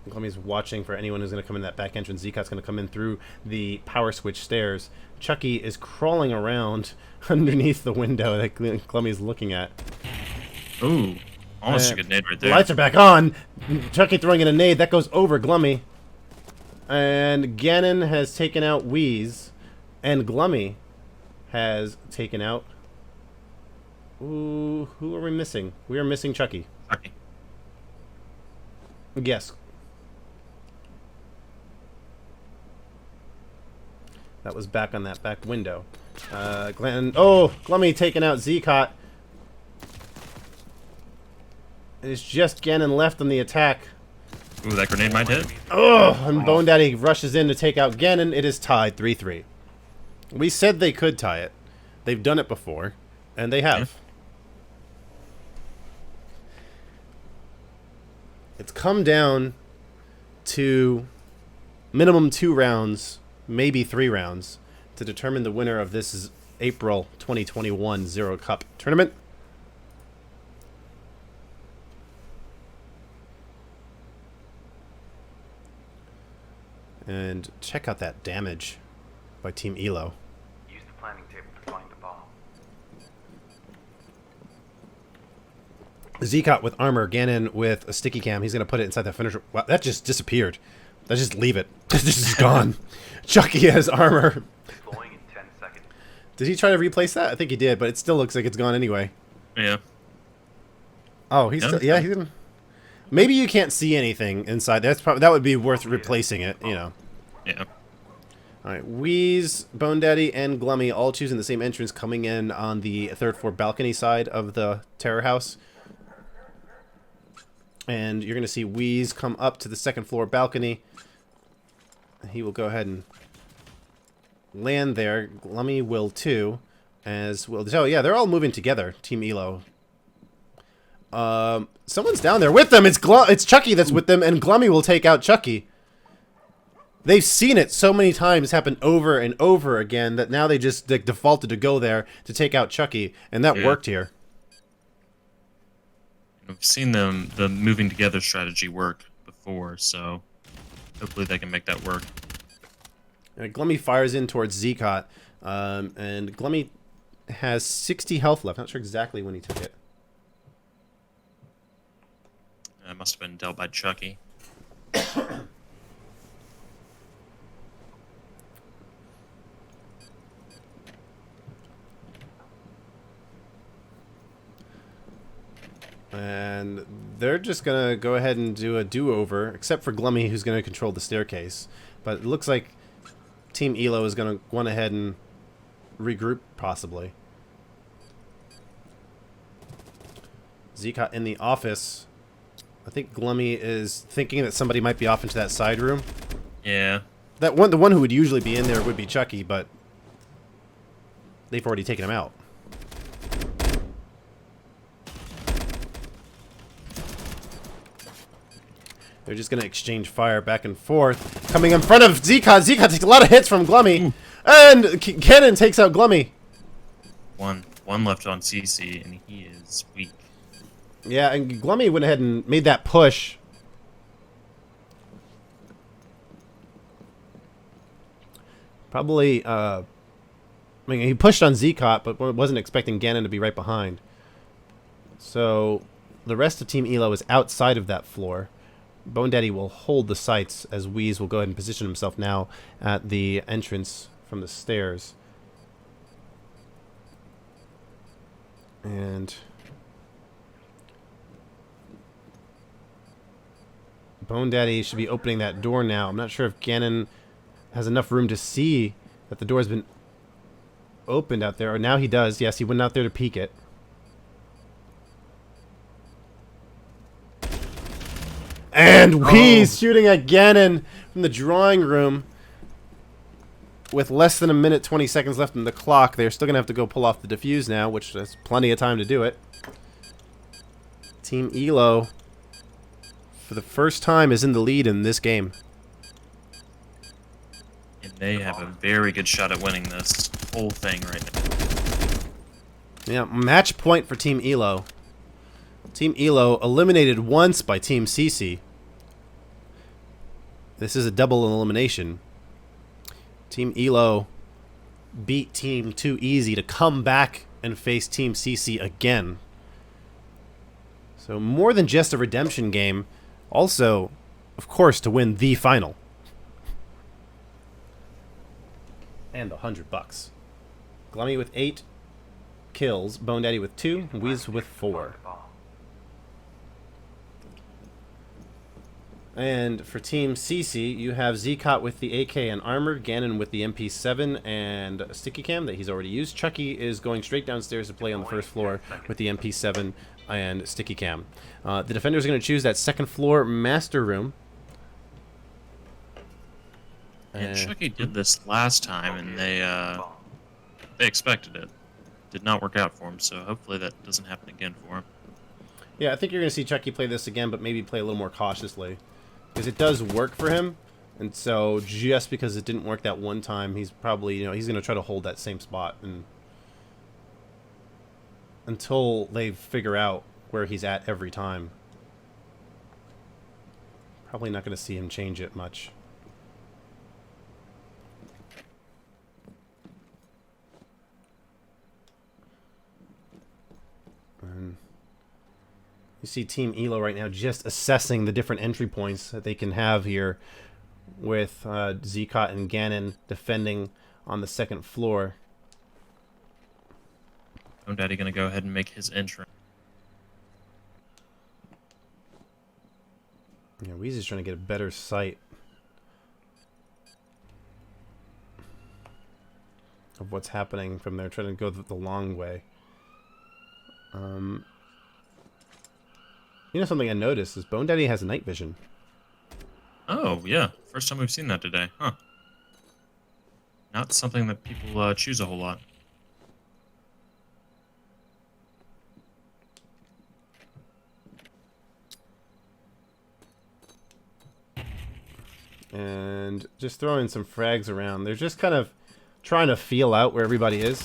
Gluumy's watching for anyone who's going to come in that back entrance. Zeqot's going to come in through the power switch stairs. Chucky is crawling around underneath the window that Gluumy's looking at. Ooh, almost a good nade right The there. lights are back on. Chucky throwing in a nade. That goes over Gluumy. And GanoN has taken out Weaz. And Gluumy has taken out... Ooh, who are we missing? We are missing Chucky. Okay. Yes. That was back on that back window. Gluumy taking out Zeqot. It's just GanoN left on the attack. Ooh, that grenade might hit. Oh, and BONEDADDY rushes in to take out GanoN. It is tied 3-3. We said they could tie it. They've done it before, and they have. Yeah. It's come down to minimum 2 rounds, maybe 3 rounds, to determine the winner of this April 2021 Zero Cup tournament. And check out that damage by Team Elo. Use the planning table to find the bomb. Zeqot with armor, GanoN with a sticky cam. He's going to put it inside that finisher. Wow, that just disappeared. Let's just leave it. This is gone. Chucky has armor. Deploying in 10 seconds. Did he try to replace that? I think he did, but it still looks like it's gone anyway. Yeah. Oh, he's No, still, it's yeah. fine. He didn't. Maybe you can't see anything inside. That would be worth replacing it. You know. Yeah. All right, Weaz, BONEDADDY, and Gluumy all choosing the same entrance, coming in on the 3rd floor balcony side of the terror house. And you're going to see Weaz come up to the 2nd floor balcony. He will go ahead and land there. Gluumy will too, as will. Oh yeah, they're all moving together. Team Elo. Someone's down there with them. It's Chucky that's with them, and Gluumy will take out Chucky. They've seen it so many times happen over and over again that now they just defaulted to go there to take out Chucky, and that worked here. We've seen the moving together strategy work before, so Hopefully they can make that work. Gluumy fires in towards Zeqot, and Gluumy has 60 health left. Not sure exactly when he took it. It must have been dealt by Chucky. And they're just going to go ahead and do a do-over, except for Gluumy, who's going to control the staircase. But it looks like Team Elo is going to go ahead and regroup, possibly. Zeqot in the office. I think Gluumy is thinking that somebody might be off into that side room. Yeah. The one who would usually be in there would be Chucky, but they've already taken him out. They're just going to exchange fire back and forth. Coming in front of Zeqot. Zeqot takes a lot of hits from Gluumy. And GanoN takes out Gluumy. One left on CC, and he is weak. Yeah, and Gluumy went ahead and made that push. Probably, I mean, he pushed on Zeqot, but wasn't expecting GanoN to be right behind. So, the rest of Team Elo is outside of that floor. BONEDADDY will hold the sights as Weaz will go ahead and position himself now at the entrance from the stairs. And BONEDADDY should be opening that door now. I'm not sure if GanoN has enough room to see that the door has been opened out there. Or now he does. Yes, he went out there to peek it. And Weaz shooting at GanoN from the drawing room. With less than a minute, 20 seconds left in the clock. They're still going to have to go pull off the defuse now, which has plenty of time to do it. Team Elo, for the first time, is in the lead in this game. And they have a very good shot at winning this whole thing right now. Yeah, match point for Team Elo. Team Elo eliminated once by Team CC. This is a double elimination. Team Elo beat Team Too Easy to come back and face Team CC again. So more than just a redemption game, also, of course, to win the final. And the $100. Gluumy with 8 kills, BONEDADDY with 2, and Weaz with 4. And for Team CC, you have Zeqot with the AK and armor, GanoN with the MP7 and sticky cam that he's already used. Chucky is going straight downstairs to play on the first floor with the MP7 and sticky cam. The defenders are going to choose that second floor master room. And Chucky did this last time, and they expected it. Did not work out for him, so hopefully that doesn't happen again for him. Yeah, I think you're going to see Chucky play this again, but maybe play a little more cautiously. Because it does work for him, and so just because it didn't work that one time, he's probably, he's going to try to hold that same spot and until they figure out where he's at every time. Probably not going to see him change it much. And you see Team Elo right now just assessing the different entry points that they can have here with Zeqot and GanoN defending on the second floor. BONEDADDY gonna go ahead and make his entrance. Yeah, Weaz is trying to get a better sight of what's happening from there, trying to go the long way. You know, something I noticed is BONEDADDY has night vision. Oh, yeah. First time we've seen that today. Huh. Not something that people choose a whole lot. And just throwing some frags around. They're just kind of trying to feel out where everybody is.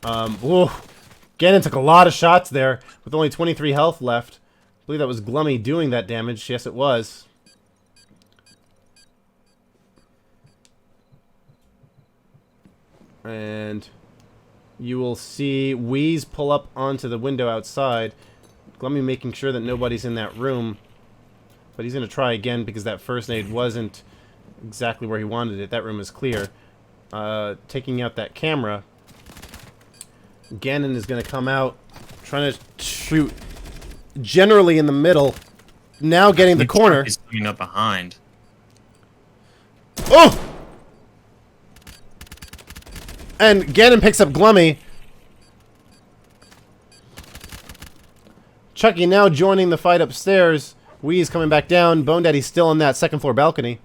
Whoa. GanoN took a lot of shots there with only 23 health left. I believe that was Gluumy doing that damage. Yes, it was. And you will see Weaz pull up onto the window outside. Gluumy making sure that nobody's in that room. But he's going to try again because that first nade wasn't exactly where he wanted it. That room is clear. Taking out that camera. GanoN is going to come out, trying to shoot generally in the middle. Now getting the corner. He's coming up behind. Oh! And GanoN picks up Gluumy. Chucky now joining the fight upstairs. Weaz coming back down. BONEDADDY's still on that second floor balcony.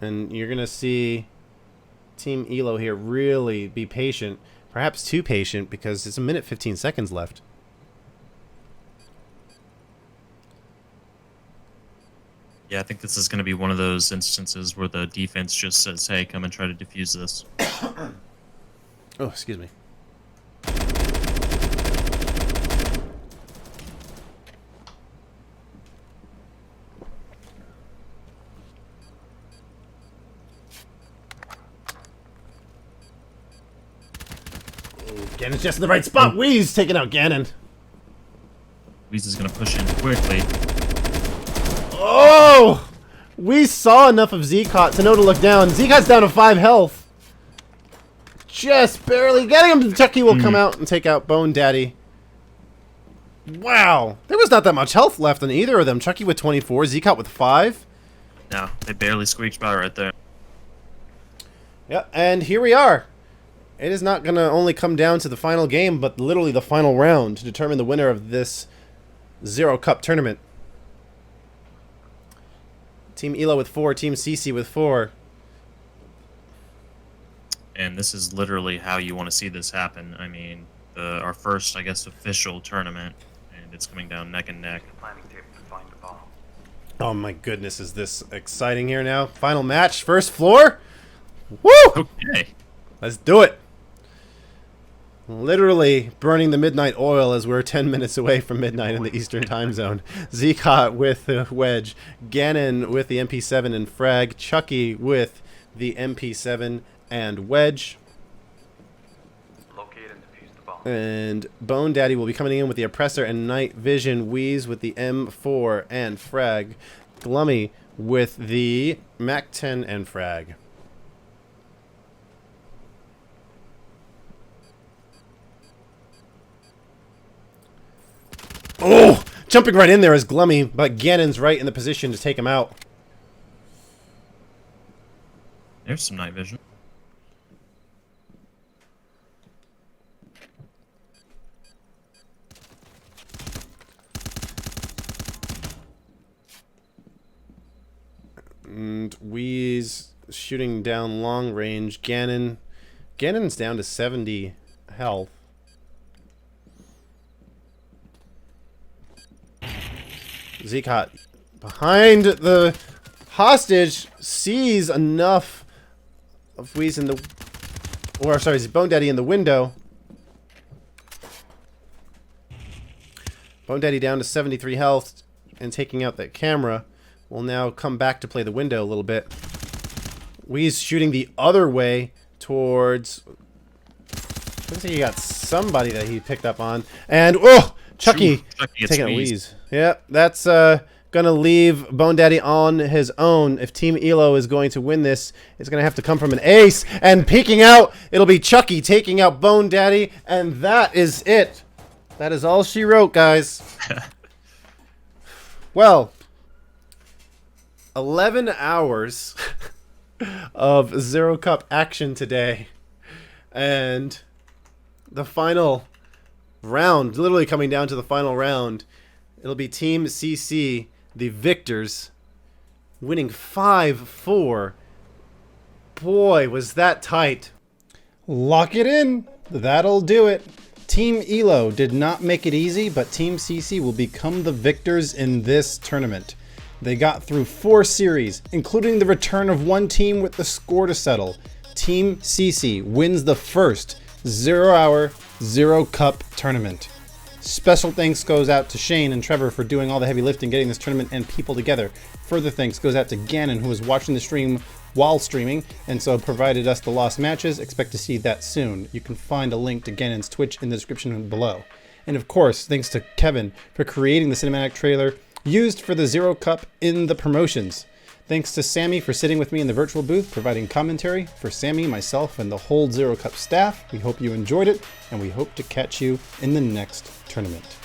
And you're going to see Team Elo here really be patient. Perhaps too patient because it's 1:15 seconds left. Yeah, I think this is going to be one of those instances where the defense just says, hey, come and try to defuse this. Oh, excuse me. GanoN's just in the right spot. Weaz taking out GanoN. Weaz is going to push in quickly. Oh! We saw enough of Zeqot to know to look down. Zeqot's down to 5 health. Just barely getting him. Chucky will come out and take out BONEDADDY. Wow. There was not that much health left on either of them. Chucky with 24, Zeqot with 5. No, they barely squeaked by right there. Yep, and here we are. It is not going to only come down to the final game, but literally the final round to determine the winner of this Zero Cup tournament. Team Elo with 4, Team CC with 4. And this is literally how you want to see this happen. I mean, our first, I guess, official tournament, and it's coming down neck and neck. Planning table to find the bomb. Oh my goodness, is this exciting here now? Final match, first floor? Woo! Okay. Let's do it. Literally burning the midnight oil as we're 10 minutes away from midnight in the Eastern time zone. Zeqot with the wedge. GanoN with the MP7 and frag. Chucky with the MP7 and wedge. Locate and defuse the bomb. And BONEDADDY will be coming in with the oppressor and night vision. Weaz with the M4 and frag. Gluumy with the MAC-10 and frag. Oh! Jumping right in there is Gluumy, but GanoN's right in the position to take him out. There's some night vision. And Weaz shooting down long range. GanoN's down to 70 health. Zeqot behind the hostage sees enough of Weaz in the... Or, sorry, BONEDADDY in the window. BONEDADDY down to 73 health and taking out that camera. Will now come back to play the window a little bit. Weaz shooting the other way towards... Looks like he got somebody that he picked up on. And, oh! Chucky taking out Weaz. Yeah, that's gonna leave BONEDADDY on his own. If Team Elo is going to win this, it's gonna have to come from an ace. And peeking out, it'll be Chucky taking out BONEDADDY, and that is it. That is all she wrote, guys. Well, 11 hours of Zero Cup action today, and the final round, literally coming down to the final round. It'll be Team CC, the victors, winning 5-4. Boy, was that tight. Lock it in. That'll do it. Team Elo did not make it easy, but Team CC will become the victors in this tournament. They got through 4 series, including the return of one team with the score to settle. Team CC wins the first 0 Hour Zero Cup tournament. Special thanks goes out to Shane and Trevor for doing all the heavy lifting, getting this tournament and people together. Further thanks goes out to GanoN, who was watching the stream while streaming, and so provided us the lost matches. Expect to see that soon. You can find a link to GanoN's Twitch in the description below. And of course, thanks to Kevin for creating the cinematic trailer used for the Zero Cup in the promotions. Thanks to Sammy for sitting with me in the virtual booth, providing commentary. For Sammy, myself, and the whole Zero Cup staff, we hope you enjoyed it, and we hope to catch you in the next tournament.